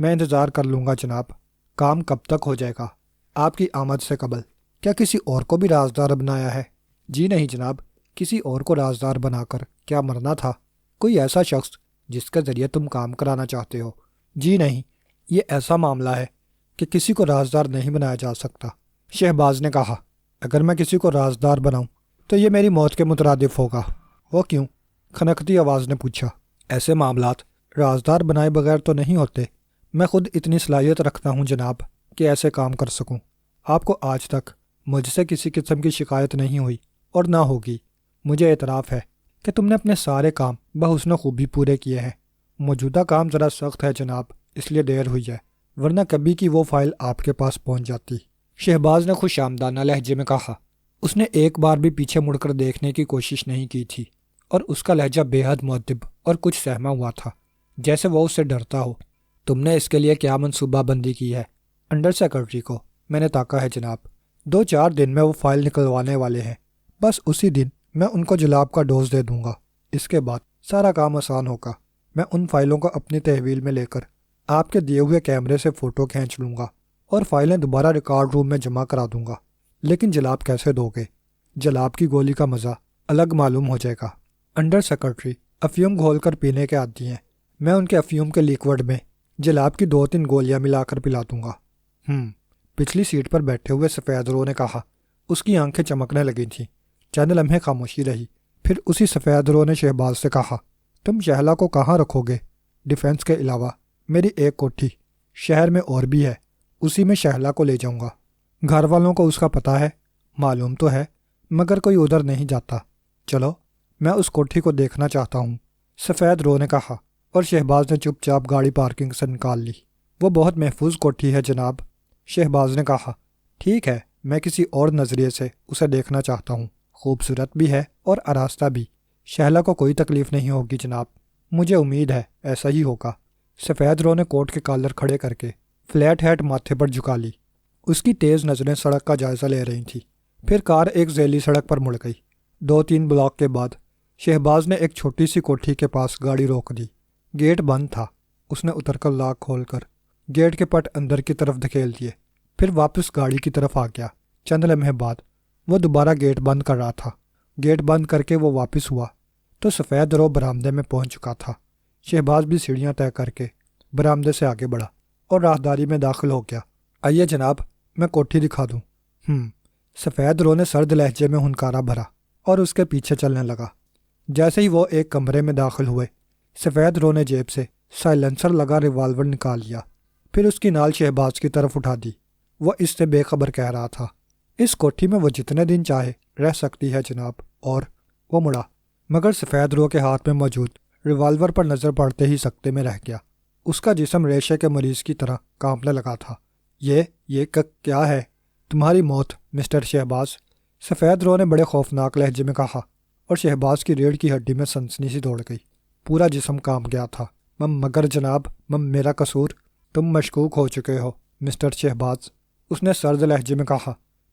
میں انتظار کر لوں گا جناب۔ کام کب تک ہو جائے گا؟ آپ کی آمد سے قبل۔ کیا کسی اور کو بھی رازدار بنایا ہے؟ جی نہیں جناب، کسی اور کو رازدار بنا کر کیا مرنا تھا؟ کوئی ایسا شخص جس کے ذریعے تم کام کرانا چاہتے ہو؟ جی نہیں، یہ ایسا معاملہ ہے کہ کسی کو رازدار نہیں بنایا جا سکتا۔ شہباز نے کہا، اگر میں کسی کو رازدار بناؤں تو یہ میری موت کے مترادف ہوگا۔ وہ کیوں؟ کھنکتی آواز نے پوچھا۔ ایسے معاملات رازدار بنائے بغیر تو نہیں ہوتے۔ میں خود اتنی صلاحیت رکھتا ہوں جناب کہ ایسے کام کر سکوں۔ آپ کو آج تک مجھ سے کسی قسم کی شکایت نہیں ہوئی اور نہ ہوگی۔ مجھے اعتراف ہے کہ تم نے اپنے سارے کام بحسن خوبی پورے کیے ہیں۔ موجودہ کام ذرا سخت ہے جناب، اس لیے دیر ہوئی ہے، ورنہ کبھی کی وہ فائل آپ کے پاس پہنچ جاتی۔ شہباز نے خوش آمدانہ لہجے میں کہا۔ اس نے ایک بار بھی پیچھے مڑ کر دیکھنے کی کوشش نہیں کی تھی اور اس کا لہجہ بے حد مؤدب اور کچھ سہما ہوا تھا، جیسے وہ اس سے ڈرتا ہو۔ تم نے اس کے لیے کیا منصوبہ بندی کی ہے؟ انڈر سیکرٹری کو میں نے طاقا ہے جناب۔ 2-4 دن میں وہ فائل نکلوانے والے ہیں، بس اسی دن میں ان کو جلاب کا ڈوز دے دوں گا۔ اس کے بعد سارا کام آسان ہوگا۔ میں ان فائلوں کو اپنی تحویل میں لے کر آپ کے دیے ہوئے کیمرے سے فوٹو کھینچ لوں گا اور فائلیں دوبارہ ریکارڈ روم میں جمع کرا دوں گا۔ لیکن جلاب کیسے دو گے؟ جلاب کی گولی کا مزہ الگ معلوم ہو جائے گا۔ انڈر سیکرٹری افیوم گھول کر پینے کے عادی ہیں، میں ان کے افیوم کے لیکوڈ میں جلاب کی 2-3 گولیاں ملا کر پلا دوں گا۔ پچھلی سیٹ پر بیٹھے ہوئے سفید رو نے کہا۔ اس کی آنکھیں چمکنے لگی تھیں۔ چند لمحے خاموشی رہی، پھر اسی سفید رو نے شہباز سے کہا، تم شہلا کو کہاں رکھو گے؟ ڈیفینس کے علاوہ میری ایک کوٹھی شہر میں اور بھی ہے، اسی میں شہلا کو لے جاؤں گا۔ گھر والوں کو اس کا پتہ ہے؟ معلوم تو ہے، مگر کوئی ادھر نہیں جاتا۔ چلو، میں اس کوٹھی کو دیکھنا چاہتا ہوں، سفید رو نے کہا، اور شہباز نے چپ چاپ گاڑی پارکنگ سے نکال لی۔ وہ بہت محفوظ کوٹھی ہے جناب، شہباز نے کہا۔ ٹھیک ہے، میں کسی اور نظریے سے اسے دیکھنا چاہتا ہوں۔ خوبصورت بھی ہے اور آراستہ بھی۔ شہلا کو کوئی تکلیف نہیں ہوگی جناب، مجھے امید ہے ایسا ہی ہوگا۔ سفید رو نے کوٹ کے کالر کھڑے کر کے فلیٹ ہیٹ ماتھے پر جھکا لی۔ اس کی تیز نظریں سڑک کا جائزہ لے رہی تھیں۔ پھر کار ایک ذیلی سڑک پر مڑ گئی۔ 2-3 بلاک کے بعد شہباز نے ایک چھوٹی سی کوٹھی کے پاس گاڑی روک دی۔ گیٹ بند تھا۔ اس نے اتر کر لاک کھول کر گیٹ کے پٹ اندر کی طرف دھکیل دیے، پھر واپس گاڑی کی طرف آ گیا۔ چند لمحے بعد وہ دوبارہ گیٹ بند کر رہا تھا۔ گیٹ بند کر کے وہ واپس ہوا تو سفید رو برآمدے میں پہنچ چکا تھا۔ شہباز بھی سیڑھیاں طے کر کے برآمدے سے آگے بڑھا اور راہداری میں داخل ہو گیا۔ آئیے جناب، میں کوٹھی دکھا دوں۔ سفید رو نے سرد لہجے میں ہنکارا بھرا اور اس کے پیچھے چلنے لگا۔ جیسے ہی وہ ایک کمرے میں داخل ہوئے، سفید رو نے جیب سے سائلنسر لگا ریوالور نکال لیا، پھر اس کی نال شہباز کی طرف اٹھا دی۔ وہ اس سے بے خبر کہہ رہا تھا، اس کوٹھی میں وہ جتنے دن چاہے رہ سکتی ہے جناب۔ اور وہ مڑا، مگر سفید رو کے ہاتھ میں موجود ریوالور پر نظر پڑتے ہی سکتے میں رہ گیا۔ اس کا جسم ریشے کے مریض کی طرح کانپنے لگا تھا۔ یہ کیا ہے؟ تمہاری موت مسٹر شہباز، سفید رو نے بڑے خوفناک لہجے میں کہا، اور شہباز کی ریڑھ کی ہڈی میں سنسنی سی دوڑ گئی۔ پورا جسم کانپ گیا تھا۔ مگر جناب، میرا قصور؟ تم مشکوک ہو چکے ہو مسٹر شہباز، اس نے سرد لہجے میں کہا۔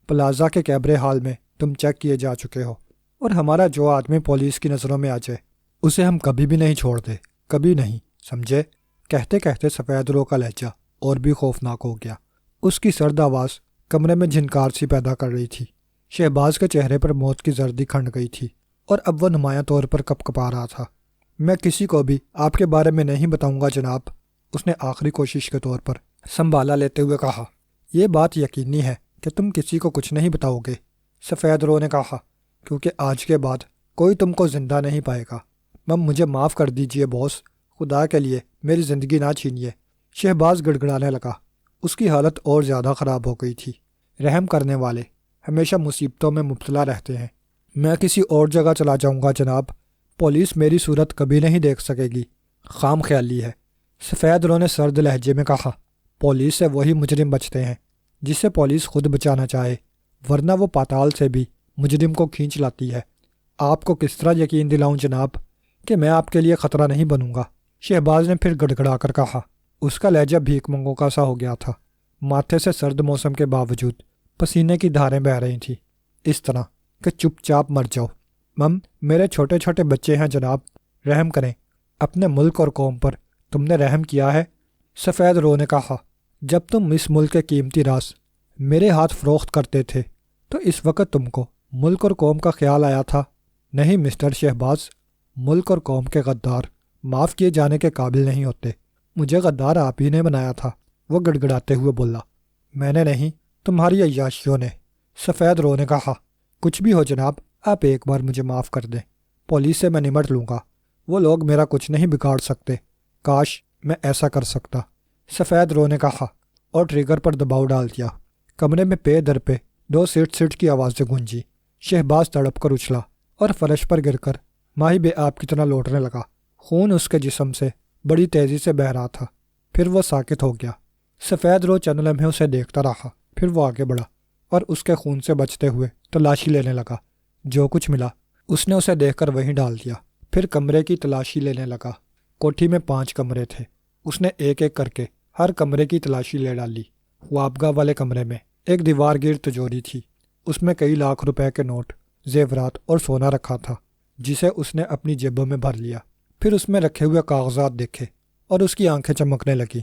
پلازا کے کیبرے ہال میں تم چیک کیے جا چکے ہو، اور ہمارا جو آدمی پولیس کی نظروں میں آ جائے اسے ہم کبھی بھی نہیں چھوڑتے، کبھی نہیں، سمجھے؟ کہتے کہتے سفید رو کا لہجہ اور بھی خوفناک ہو گیا۔ اس کی سرد آواز کمرے میں جھنکار سی پیدا کر رہی تھی۔ شہباز کے چہرے پر موت کی زردی کھنڈ گئی تھی اور اب وہ نمایاں طور پر کپکپا رہا تھا۔ میں کسی کو بھی آپ کے بارے میں نہیں بتاؤں گا جناب، اس نے آخری کوشش کے طور پر سنبھالا لیتے ہوئے کہا۔ یہ بات یقینی ہے کہ تم کسی کو کچھ نہیں بتاؤ گے، سفید رو نے کہا، کیونکہ آج کے بعد کوئی تم کو زندہ نہیں پائے گا۔ مجھے معاف کر دیجئے باس، خدا کے لیے میری زندگی نہ چھینیے۔ شہباز گڑگڑانے لگا۔ اس کی حالت اور زیادہ خراب ہو گئی تھی۔ رحم کرنے والے ہمیشہ مصیبتوں میں مبتلا رہتے ہیں۔ میں کسی اور جگہ چلا جاؤں گا جناب، پولیس میری صورت کبھی نہیں دیکھ سکے گی۔ خام خیالی ہے، سفید رو نے سرد لہجے میں کہا۔ پولیس سے وہی مجرم بچتے ہیں جسے پولیس خود بچانا چاہے، ورنہ وہ پاتال سے بھی مجرم کو کھینچ لاتی ہے۔ آپ کو کس طرح یقین دلاؤں جناب کہ میں آپ کے لیے خطرہ نہیں بنوں گا؟ شہباز نے پھر گڑگڑا کر کہا۔ اس کا لہجہ بھیک منگوں کا سا ہو گیا تھا۔ ماتھے سے سرد موسم کے باوجود پسینے کی دھاریں بہہ رہی تھیں، اس طرح کہ چپ چاپ مر جاؤ۔ میرے چھوٹے چھوٹے بچے ہیں جناب، رحم کریں۔ اپنے ملک اور قوم پر تم نے رحم کیا ہے؟ سفید رو نے کہا، جب تم اس ملک کے قیمتی راز میرے ہاتھ فروخت کرتے تھے تو اس وقت تم کو ملک اور قوم کا خیال آیا تھا؟ نہیں مسٹر شہباز، ملک اور قوم کے غدار معاف کیے جانے کے قابل نہیں ہوتے۔ مجھے غدار آپ ہی نے بنایا تھا، وہ گڑ گڑاتے ہوئے بولا۔ میں نے نہیں، تمہاری عیاشیوں نے، سفید رو نے کہا۔ کچھ بھی ہو جناب، آپ ایک بار مجھے معاف کر دیں، پولیس سے میں نمٹ لوں گا، وہ لوگ میرا کچھ نہیں بگاڑ سکتے۔ کاش میں ایسا کر سکتا، سفید رو نے کہا اور ٹریگر پر دباؤ ڈال دیا۔ کمرے میں پے در پہ 2 سیٹ سیٹ کی آوازیں گونجی۔ شہباز تڑپ کر اچھلا اور فرش پر گر کر ماہی بے آپ کی طرح لوٹنے لگا۔ خون اس کے جسم سے بڑی تیزی سے بہہ رہا تھا۔ پھر وہ ساکت ہو گیا۔ سفید رو چند لمحے اسے دیکھتا رہا، پھر وہ آگے بڑھا اور اس کے خون سے بچتے ہوئے تلاشی لینے لگا۔ جو کچھ ملا اس نے اسے دیکھ کر وہیں ڈال دیا۔ پھر کمرے کی تلاشی لینے لگا۔ کوٹھی میں 5 کمرے تھے۔ اس نے ایک ایک کر کے ہر کمرے کی تلاشی لے ڈالی۔ خوابگاہ والے کمرے میں ایک دیوار گیر تجوری تھی، اس میں کئی لاکھ روپے کے نوٹ، زیورات اور سونا رکھا تھا، جسے اس نے اپنی جیبوں میں بھر لیا۔ پھر اس میں رکھے ہوئے کاغذات دیکھے اور اس کی آنکھیں چمکنے لگیں۔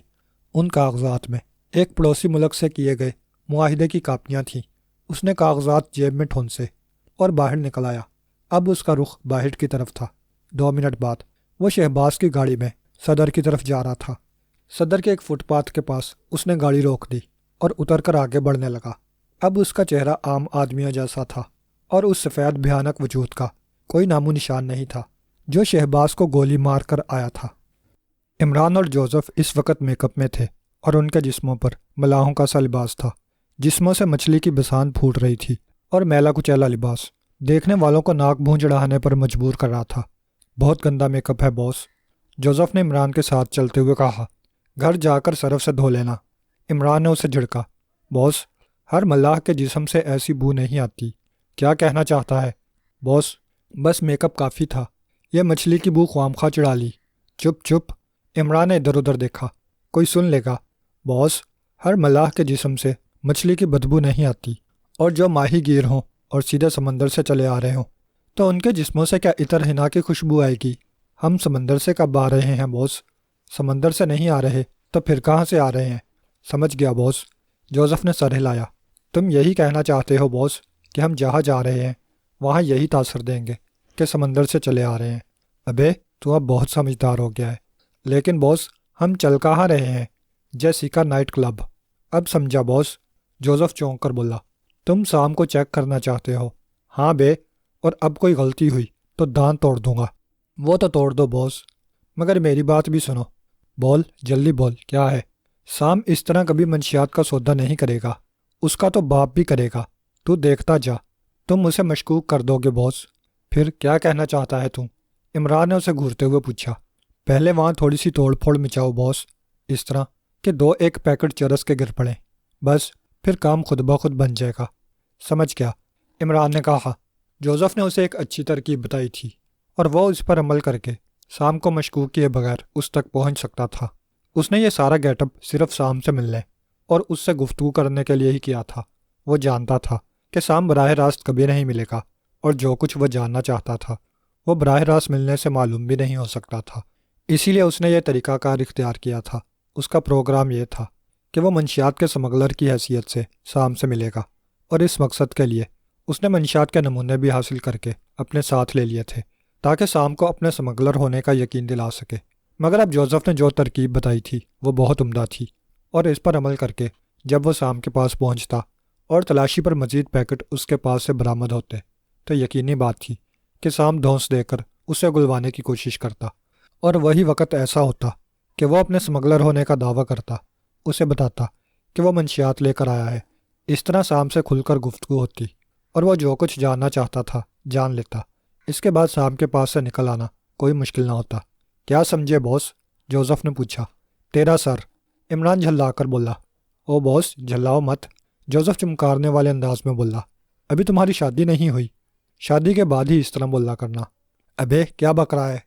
ان کاغذات میں ایک پڑوسی ملک سے کیے گئے معاہدے کی کاپیاں تھیں۔ اس نے کاغذات جیب میں ٹھونسے اور باہر نکل آیا۔ اب اس کا رخ باہر کی طرف تھا۔ 2 منٹ بعد وہ شہباز کی گاڑی میں صدر کی طرف جا رہا تھا۔ صدر کے ایک فٹ پاتھ کے پاس اس نے گاڑی روک دی اور اتر کر آگے بڑھنے لگا۔ اب اس کا چہرہ عام آدمیوں جیسا تھا اور اس سفید بھیانک وجود کا کوئی نام و نشان نہیں تھا جو شہباز کو گولی مار کر آیا تھا۔ عمران اور جوزف اس وقت میک اپ میں تھے اور ان کے جسموں پر ملاحوں کا سا لباس تھا۔ جسموں سے مچھلی کی بسان پھوٹ رہی تھی اور میلا کچیلا لباس دیکھنے والوں کو ناک بھون چڑھانے پر مجبور کر رہا تھا۔ بہت گندا میک اپ ہے باس، جوزف نے عمران کے ساتھ چلتے ہوئے کہا۔ گھر جا کر سرف سے دھو لینا، عمران نے اسے جھڑکا۔ باس، ہر ملاح کے جسم سے ایسی بو نہیں آتی۔ کیا کہنا چاہتا ہے؟ باس، بس میک اپ کافی تھا، یہ مچھلی کی بو خوامخواہ چڑھا لی۔ چپ چپ، عمران نے ادھر ادھر دیکھا، کوئی سن لے گا۔ باس، ہر ملاح کے جسم سے مچھلی کی بدبو نہیں آتی، اور جو ماہی گیر ہوں اور سیدھے سمندر سے چلے آ رہے ہوں تو ان کے جسموں سے کیا عطر حنا کی خوشبو آئے گی؟ ہم سمندر سے کب آ رہے ہیں باس؟ سمندر سے نہیں آ رہے تو پھر کہاں سے آ رہے ہیں؟ سمجھ گیا باس، جوزف نے سر ہلایا۔ تم یہی کہنا چاہتے ہو باس کہ ہم جہاں جا رہے ہیں وہاں یہی تاثر دیں گے کہ سمندر سے چلے آ رہے ہیں؟ ابے تو اب بہت سمجھدار ہو گیا ہے۔ لیکن باس، ہم چل کہاں رہے ہیں؟ جیسیکا نائٹ کلب۔ اب سمجھا باس، جوزف چونک کر بولا۔ تم سام کو چیک کرنا چاہتے ہو؟ ہاں بے، اور اب کوئی غلطی ہوئی تو دان توڑ دوں گا۔ وہ تو توڑ دو باس، مگر میری بات بھی سنو۔ بول، جلدی بول، کیا ہے؟ سام اس طرح کبھی منشیات کا سودا نہیں کرے گا، اس کا تو باپ بھی کرے گا، تو دیکھتا جا۔ تم اسے مشکوک کر دو گے باس۔ پھر کیا کہنا چاہتا ہے تو؟ عمران نے اسے گھورتے ہوئے پوچھا۔ پہلے وہاں تھوڑی سی توڑ پھوڑ مچاؤ باس، اس طرح کہ 2-1 پیکٹ چرس کے گر پڑیں، بس پھر کام خود بخود بن جائے گا۔ سمجھ گیا، عمران نے کہا۔ جوزف نے اسے ایک اچھی ترکیب بتائی تھی اور وہ اس پر عمل کر کے سام کو مشکوک کیے بغیر اس تک پہنچ سکتا تھا۔ اس نے یہ سارا گیٹ اپ صرف سام سے ملنے اور اس سے گفتگو کرنے کے لیے ہی کیا تھا۔ وہ جانتا تھا کہ سام براہ راست کبھی نہیں ملے گا، اور جو کچھ وہ جاننا چاہتا تھا وہ براہ راست ملنے سے معلوم بھی نہیں ہو سکتا تھا۔ اسی لیے اس نے یہ طریقہ کار اختیار کیا تھا۔ اس کا پروگرام یہ تھا کہ وہ منشیات کے سمگلر کی حیثیت سے سام سے ملے گا، اور اس مقصد کے لیے اس نے منشیات کے نمونے بھی حاصل کر کے اپنے ساتھ لے لیے تھے تاکہ سام کو اپنے سمگلر ہونے کا یقین دلا سکے۔ مگر اب جوزف نے جو ترکیب بتائی تھی وہ بہت عمدہ تھی، اور اس پر عمل کر کے جب وہ سام کے پاس پہنچتا اور تلاشی پر مزید پیکٹ اس کے پاس سے برآمد ہوتے تو یقینی بات تھی کہ سام دھونس دے کر اسے گلوانے کی کوشش کرتا، اور وہی وقت ایسا ہوتا کہ وہ اپنے سمگلر ہونے کا دعویٰ کرتا، اسے بتاتا کہ وہ منشیات لے کر آیا ہے۔ اس طرح سام سے کھل کر گفتگو ہوتی اور وہ جو کچھ جاننا چاہتا تھا جان لیتا۔ اس کے بعد سام کے پاس سے نکل آنا کوئی مشکل نہ ہوتا۔ کیا سمجھے باس؟ جوزف نے پوچھا۔ تیرا سر، عمران جھلا کر بولا۔ او باس، جھلاؤ مت، جوزف چمکارنے والے انداز میں بولا۔ ابھی تمہاری شادی نہیں ہوئی، شادی کے بعد ہی اس طرح بولا کرنا۔ ابے کیا بک رہا ہے؟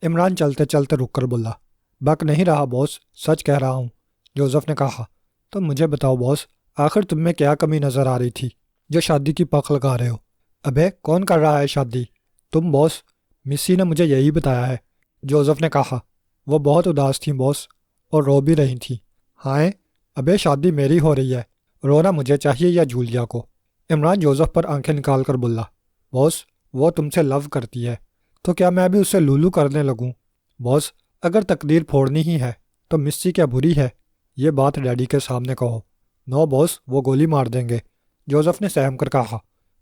عمران چلتے چلتے رک کر بولا۔ بک نہیں رہا باس، سچ کہہ رہا ہوں، جوزف نے کہا۔ تو مجھے بتاؤ باس، آخر تم میں کیا کمی نظر آ رہی تھی جو شادی کی پک لگا رہے ہو؟ ابے کون کر رہا ہے شادی؟ تم باس، مسی نے مجھے یہی بتایا ہے، جوزف نے کہا۔ وہ بہت اداس تھیں باس، اور رو بھی رہی تھیں۔ ہائے ابے شادی میری ہو رہی ہے، رونا مجھے چاہیے یا جولیا کو؟ عمران جوزف پر آنکھیں نکال کر بولا، باس وہ تم سے لو کرتی ہے تو کیا میں بھی اسے لولو کرنے لگوں؟ باس اگر تقدیر پھوڑنی ہی ہے تو مسی کیا بری ہے؟ یہ بات ڈیڈی کے سامنے کہو۔ نو باس وہ گولی مار دیں گے، جوزف نے سہم کر کہا۔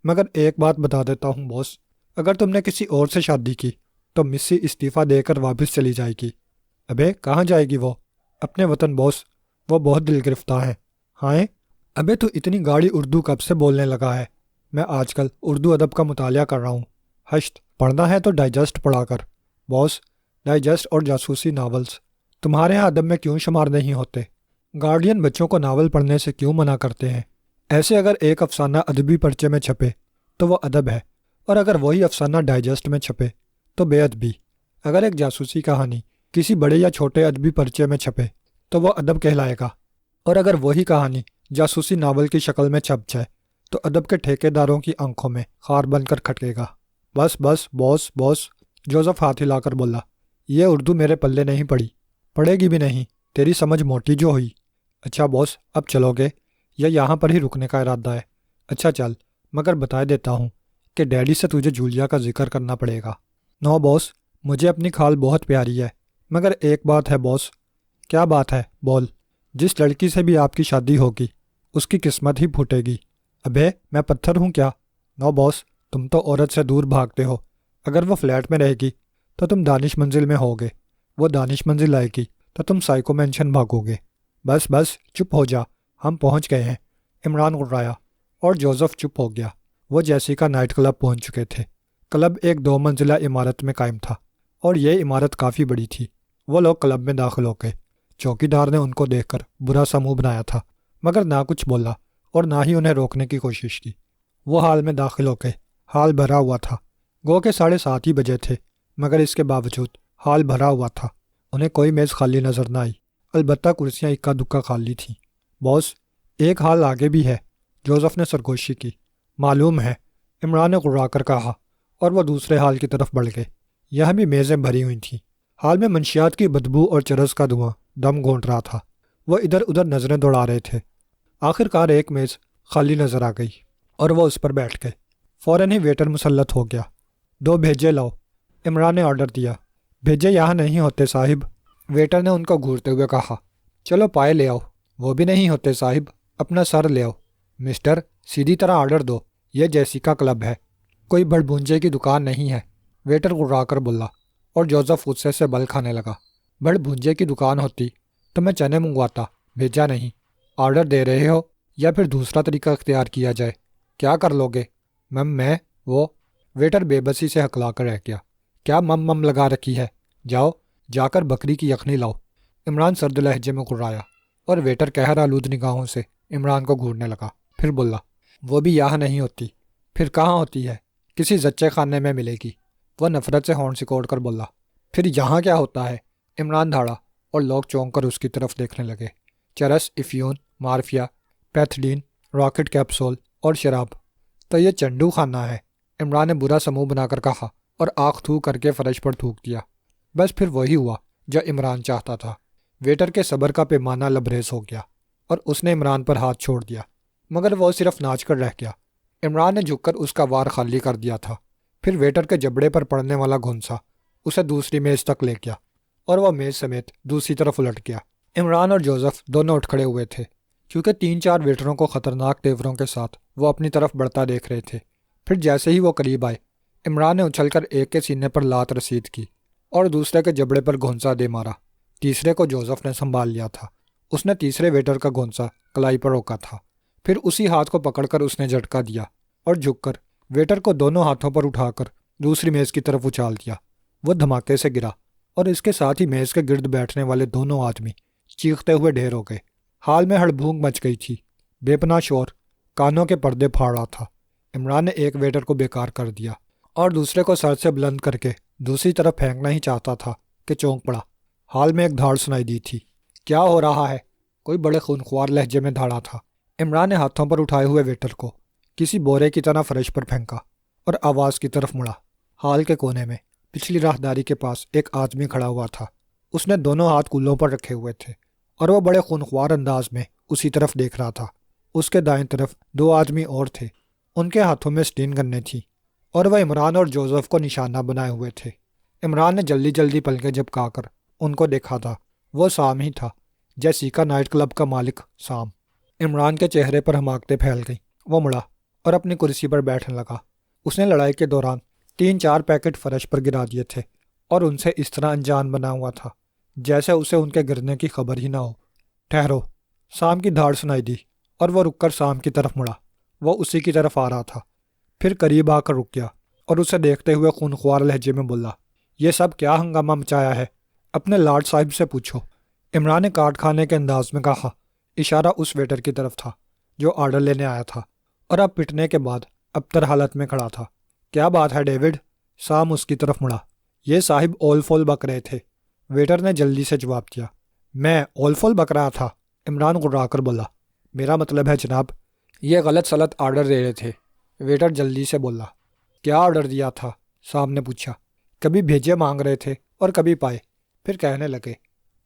مگر ایک بات بتا دیتا ہوں باس، اگر تم نے کسی اور سے شادی کی تو مسی استعفیٰ دے کر واپس چلی جائے گی۔ ابے کہاں جائے گی وہ؟ اپنے وطن باس، وہ بہت دل گرفتہ ہے۔ ہائے ابے تو اتنی گاڑی اردو کب سے بولنے لگا ہے؟ میں آج کل اردو ادب کا مطالعہ کر رہا ہوں۔ ہشت پڑھنا ہے تو ڈائجسٹ پڑھا کر۔ باس ڈائجسٹ اور جاسوسی ناولز تمہارے ہاں ادب میں کیوں شمار نہیں ہوتے؟ گارڈین بچوں کو ناول پڑھنے سے کیوں منع کرتے ہیں؟ ایسے اگر ایک افسانہ ادبی پرچے میں چھپے تو وہ ادب ہے، اور اگر وہی افسانہ ڈائجسٹ میں چھپے تو بے ادبی۔ اگر ایک جاسوسی کہانی کسی بڑے یا چھوٹے ادبی پرچے میں چھپے تو وہ ادب کہلائے گا، اور اگر وہی کہانی جاسوسی ناول کی شکل میں چھپ جائے تو ادب کے ٹھیکے داروں کی آنکھوں میں خار بن کر کھٹکے گا۔ بس بس باس باس، جوزف ہاتھ ہلا کر بولا، یہ اردو میرے پلے نہیں پڑی، پڑے گی بھی نہیں، تیری سمجھ موٹی جو ہوئی۔ اچھا باس اب چلو گے یا یہاں پر ہی رکنے کا ارادہ ہے؟ اچھا چل، مگر بتا دیتا ہوں کہ ڈیڈی سے تجھے جولیا کا ذکر کرنا پڑے گا۔ نو باس مجھے اپنی خال بہت پیاری ہے، مگر ایک بات ہے باس۔ کیا بات ہے؟ بول۔ جس لڑکی سے بھی آپ کی شادی ہوگی اس کی قسمت ہی پھوٹے گی۔ ابے میں پتھر ہوں کیا؟ نو باس تم تو عورت سے دور بھاگتے ہو، اگر وہ فلیٹ میں رہے گی تو تم دانش منزل میں ہوگے، وہ دانش منزل آئے گی تو تم سائیکو مینشن بھاگو گے۔ بس بس چپ ہو جا، ہم پہنچ گئے ہیں۔ عمران غرایا اور جوزف چپ ہو گیا۔ وہ جیسیکا نائٹ کلب پہنچ چکے تھے۔ کلب ایک 2 منزلہ عمارت میں قائم تھا اور یہ عمارت کافی بڑی تھی۔ وہ لوگ کلب میں داخل ہو گئے۔ چوکیدار نے ان کو دیکھ کر برا سا منہ بنایا تھا، مگر نہ کچھ بولا اور نہ ہی انہیں روکنے کی کوشش کی۔ وہ ہال میں داخل ہو گئے۔ ہال بھرا ہوا تھا، گو کہ 7:30 ہی بجے تھے، مگر اس کے باوجود ہال بھرا ہوا تھا۔ انہیں کوئی میز خالی نظر نہ آئی، البتہ کرسیاں اکا دکا خالی تھیں۔ باس ایک ہال آگے بھی ہے، جوزف نے سرگوشی کی۔ معلوم ہے، عمران نے غرا کر کہا، اور وہ دوسرے ہال کی طرف بڑھ گئے۔ یہاں بھی میزیں بھری ہوئی تھیں۔ ہال میں منشیات کی بدبو اور چرس کا دھواں دم گھونٹ رہا تھا۔ وہ ادھر ادھر نظریں دوڑا رہے تھے۔ آخر کار ایک میز خالی نظر آ گئی اور وہ اس پر بیٹھ گئے۔ فوراً ہی ویٹر مسلط ہو گیا۔ 2 بھیجے لاؤ، عمران نے آرڈر دیا۔ بھیجے یہاں نہیں ہوتے صاحب، ویٹر نے ان کو گھورتے ہوئے کہا۔ چلو پائے لے آؤ۔ وہ بھی نہیں ہوتے صاحب، اپنا سر لے آؤ۔ مسٹر سیدھی طرح آرڈر دو، یہ جیسیکا کلب ہے، کوئی بھڑبھونجے کی دکان نہیں ہے، ویٹر غرا کر بولا، اور جوزف غصے سے بل کھانے لگا۔ بھڑبھونجے کی دکان ہوتی تو میں چنے منگواتا، بھیجا نہیں۔ آرڈر دے رہے ہو یا پھر دوسرا طریقہ اختیار کیا جائے؟ کیا کر لو گے؟ میں وہ ویٹر بے بسی سے ہکلا کر رہ گیا۔ کیا مم لگا رکھی ہے؟ جاؤ جا کر بکری کی یخنی لاؤ۔ عمران سرد لہجے میں غرایا اور ویٹر قہر آلود نگاہوں سے عمران کو گھورنے لگا۔ پھر بولا، وہ بھی یہاں نہیں ہوتی، پھر کہاں ہوتی ہے؟ کسی زچے خانے میں ملے گی۔ وہ نفرت سے ہونٹ سکوڑ کر بولا۔ پھر یہاں کیا ہوتا ہے؟ عمران دھاڑا اور لوگ چونک کر اس کی طرف دیکھنے لگے۔ چرس، افیون، مارفیا، پیتھڈین، راکٹ کیپسول اور شراب۔ تو یہ چنڈو خانہ ہے، عمران نے برا سا منہ بنا کر کہا اور آنکھ تھو کر کے فرش پر تھوک دیا۔ بس پھر وہی ہوا جو عمران چاہتا تھا۔ ویٹر کے صبر کا پیمانہ لبریز ہو گیا اور اس نے عمران پر ہاتھ چھوڑ دیا، مگر وہ صرف ناچ کر رہ گیا۔ عمران نے جھک کر اس کا وار خالی کر دیا تھا۔ پھر ویٹر کے جبڑے پر پڑنے والا گھونسا اسے دوسری میز تک لے گیا اور وہ میز سمیت دوسری طرف الٹ گیا۔ عمران اور جوزف دونوں اٹھ کھڑے ہوئے تھے، کیونکہ 3-4 ویٹروں کو خطرناک تیوروں کے ساتھ وہ اپنی طرف بڑھتا دیکھ رہے تھے۔ پھر جیسے ہی وہ قریب آئے، عمران نے اچھل کر ایک کے سینے پر لات رسید کی اور دوسرے کے جبڑے پر گھونسا دے مارا۔ تیسرے کو جوزف نے سنبھال لیا تھا۔ اس نے تیسرے ویٹر کا گھونسا کلائی پر روکا تھا۔ پھر اسی ہاتھ کو پکڑ کر اس نے جھٹکا دیا اور جھک کر ویٹر کو دونوں ہاتھوں پر اٹھا کر دوسری میز کی طرف اچھال دیا۔ وہ دھماکے سے گرا اور اس کے ساتھ ہی میز کے گرد بیٹھنے والے دونوں آدمی چیختے ہوئے ڈھیر ہو گئے۔ حال میں ہڑبھونگ مچ گئی تھی، بے پناہ شور کانوں کے پردے پھاڑ رہا تھا۔ عمران نے ایک ویٹر کو بیکار کر دیا اور دوسرے کو سر سے بلند کر کے دوسری طرف پھینکنا ہی چاہتا تھا کہ چونک پڑا۔ حال میں ایک دھاڑ سنائی دی تھی۔ کیا ہو رہا ہے؟ کوئی بڑے خونخوار لہجے میں دھاڑا تھا۔ عمران نے ہاتھوں پر اٹھائے ہوئے ویٹر کو کسی بورے کی طرح فرش پر پھینکا اور آواز کی طرف مڑا۔ حال کے کونے میں پچھلی راہداری کے پاس ایک آدمی کھڑا ہوا تھا۔ اس نے دونوں ہاتھ کولوں پر رکھے ہوئے تھے اور وہ بڑے خونخوار انداز میں اسی طرف دیکھ رہا تھا۔ اس کے دائیں طرف 2 آدمی اور تھے، ان کے ہاتھوں میں اسٹین گنیں تھیں اور وہ عمران اور جوزف کو نشانہ بنائے ہوئے تھے۔ عمران نے جلدی جلدی پلکیں جھپکا کر ان کو دیکھا تھا، وہ سام ہی تھا، جیسیکا نائٹ کلب کا مالک سام۔ عمران کے چہرے پر حماقتیں پھیل گئیں، وہ مڑا اور اپنی کرسی پر بیٹھنے لگا۔ اس نے لڑائی کے دوران 3-4 پیکٹ فرش پر گرا دیے تھے اور ان سے اس طرح انجان بنا ہوا تھا جیسے اسے ان کے گرنے کی خبر ہی نہ ہو۔ ٹھہرو، سام کی دھاڑ سنائی دی اور وہ رک کر سام کی طرف مڑا۔ وہ اسی کی طرف آ رہا تھا، پھر قریب آ کر رک گیا اور اسے دیکھتے ہوئے خونخوار لہجے میں بولا، یہ سب کیا ہنگامہ مچایا ہے؟ اپنے لارڈ صاحب سے پوچھو۔ عمران نے کاٹ کھانے کے انداز میں کہا، اشارہ اس ویٹر کی طرف تھا جو آرڈر لینے آیا تھا اور اب پٹنے کے بعد ابتر حالت میں کھڑا تھا۔ کیا بات ہے ڈیوڈ؟ سام اس کی طرف مڑا۔ یہ صاحب اول فول بک رہے تھے، ویٹر نے جلدی سے جواب دیا۔ میں اول فول بک رہا تھا؟ عمران گڑا کر بولا، میرا مطلب ہے جناب، یہ غلط سلط آرڈر دے رہے تھے۔ ویٹر جلدی سے بولا۔ کیا آرڈر دیا تھا؟ سام نے پوچھا۔ کبھی بھیجے مانگ رہے تھے اور کبھی پائے، پھر کہنے لگے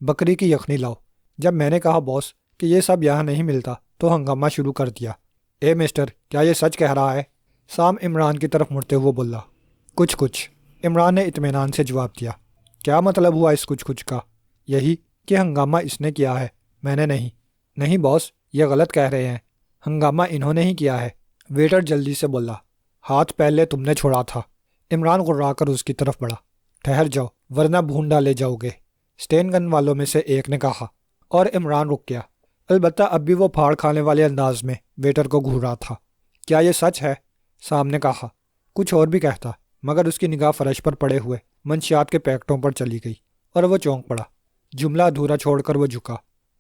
بکری کی یخنی لاؤ۔ جب میں نے کہا باس کہ یہ سب یہاں نہیں ملتا تو ہنگامہ شروع کر دیا۔ اے مسٹر، کیا یہ سچ کہہ رہا ہے؟ سام عمران کی طرف مڑتے ہوئے بولا۔ کچھ عمران نے اطمینان سے جواب دیا۔ کیا مطلب ہوا اس کچھ کا؟ یہی کہ ہنگامہ اس نے کیا ہے، میں نے نہیں۔ نہیں باس، یہ غلط کہہ رہے ہیں، ہنگامہ انہوں نے ہی کیا ہے، ویٹر جلدی سے بولا۔ ہاتھ پہلے تم نے چھوڑا تھا۔ عمران غرا کر اس کی طرف بڑھا۔ ٹھہر جاؤ ورنہ بھون ڈالے جاؤ گے، اسٹین گن والوں میں سے ایک نے کہا، اور عمران رک گیا۔ البتہ اب بھی وہ پھاڑ کھانے والے انداز میں ویٹر کو گھور رہا تھا۔ کیا یہ سچ ہے؟ سام نے کہا۔ کچھ اور بھی کہتا، مگر اس کی نگاہ فرش پر پڑے ہوئے منشیات کے پیکٹوں پر چلی گئی اور وہ چونک پڑا۔ جملہ ادھورا چھوڑ کر وہ جھکا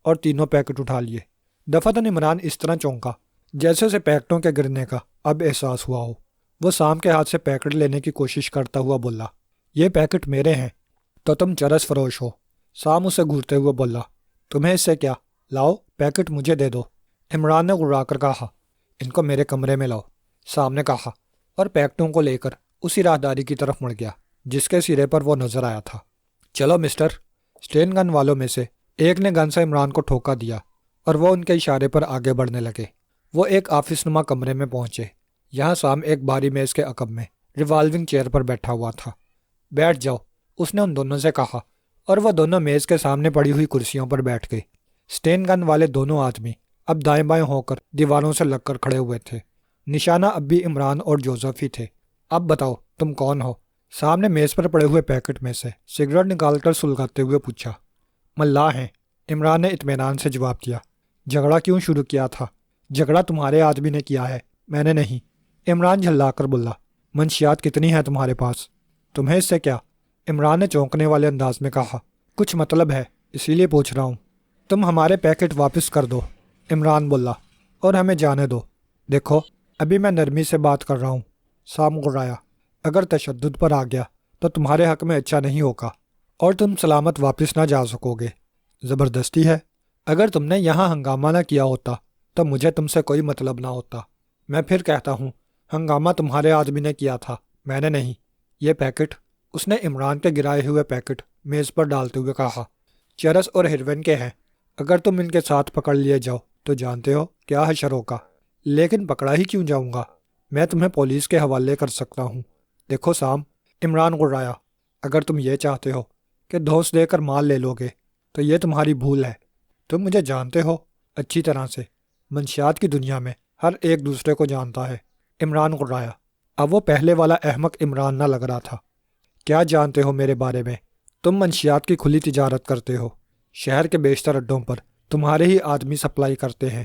اور تینوں پیکٹ اٹھا لیے۔ دفعتاً عمران اس طرح چونکا جیسے اسے پیکٹوں کے گرنے کا اب احساس ہوا ہو۔ وہ سام کے ہاتھ سے پیکٹ لینے کی کوشش کرتا ہوا بولا، یہ پیکٹ میرے ہیں، تو تم چرس فروش ہو۔ سام اسے گھورتے ہوئے بولا، تمہیں اس سے کیا؟ لاؤ پیکٹ مجھے دے دو۔ عمران نے گڑا کر کہا، ان کو میرے کمرے میں لاؤ۔ سام نے کہا اور پیکٹوں کو لے کر اسی راہداری کی طرف مڑ گیا جس کے سرے پر وہ نظر آیا تھا۔ چلو مسٹر۔ اسٹین گن والوں میں سے ایک نے گن سے عمران کو ٹھوکا دیا اور وہ ان کے اشارے پر آگے بڑھنے لگے۔ وہ ایک آفس نما کمرے میں پہنچے۔ یہاں سام ایک بھاری میز کے عقب میں ریوالونگ چیئر پر بیٹھا ہوا تھا۔ بیٹھ جاؤ، اس نے ان دونوں سے کہا، اور وہ دونوں میز کے سامنے پڑی ہوئی کرسیوں پر بیٹھ گئے۔ اسٹین گن والے دونوں آدمی اب دائیں بائیں ہو کر دیواروں سے لگ کر کھڑے ہوئے تھے۔ نشانہ اب بھی عمران اور جوزف ہی تھے۔ اب بتاؤ تم کون ہو؟ سام نے میز پر پڑے ہوئے پیکٹ میں سے سگریٹ نکال کر سلگاتے ہوئے پوچھا۔ ملاح ہیں، عمران نے اطمینان سے جواب دیا۔ جھگڑا کیوں شروع کیا تھا؟ جھگڑا تمہارے آدمی نے کیا ہے، میں نے نہیں۔ عمران جھلا کر بولا۔ منشیات کتنی ہیں تمہارے پاس؟ تمہیں اس سے کیا؟ عمران نے چونکنے والے انداز میں کہا۔ کچھ مطلب ہے، اسی لیے پوچھ رہا ہوں۔ تم ہمارے پیکٹ واپس کر دو، عمران بولا، اور ہمیں جانے دو۔ دیکھو ابھی میں نرمی سے بات کر رہا ہوں، سام گرایا۔ اگر تشدد پر آ گیا تو تمہارے حق میں اچھا نہیں ہوگا اور تم سلامت واپس نہ جا سکو گے۔ زبردستی ہے۔ اگر تم نے یہاں ہنگامہ نہ کیا ہوتا تو مجھے تم سے کوئی مطلب نہ ہوتا۔ میں پھر کہتا ہوں، ہنگامہ تمہارے آدمی نے کیا تھا، میں نے نہیں۔ یہ پیکٹ، اس نے عمران کے گرائے ہوئے پیکٹ میز پر ڈالتے ہوئے کہا، چرس اور ہیروین کے ہیں۔ اگر تم ان کے ساتھ پکڑ لیے جاؤ تو جانتے ہو کیا حشر ہوگا۔ لیکن پکڑا ہی کیوں جاؤں گا؟ میں تمہیں پولیس کے حوالے کر سکتا ہوں۔ دیکھو سام، عمران گرایا، اگر تم یہ چاہتے ہو کہ دھوس دے کر مال لے لو گے تو یہ تمہاری بھول ہے۔ تم مجھے جانتے ہو اچھی طرح سے، منشیات کی دنیا میں ہر ایک دوسرے کو جانتا ہے۔ عمران گرایا۔ اب وہ پہلے والا احمق عمران نہ لگ رہا تھا۔ کیا جانتے ہو میرے بارے میں؟ تم منشیات کی کھلی تجارت کرتے ہو، شہر کے بیشتر اڈوں پر تمہارے ہی آدمی سپلائی کرتے ہیں،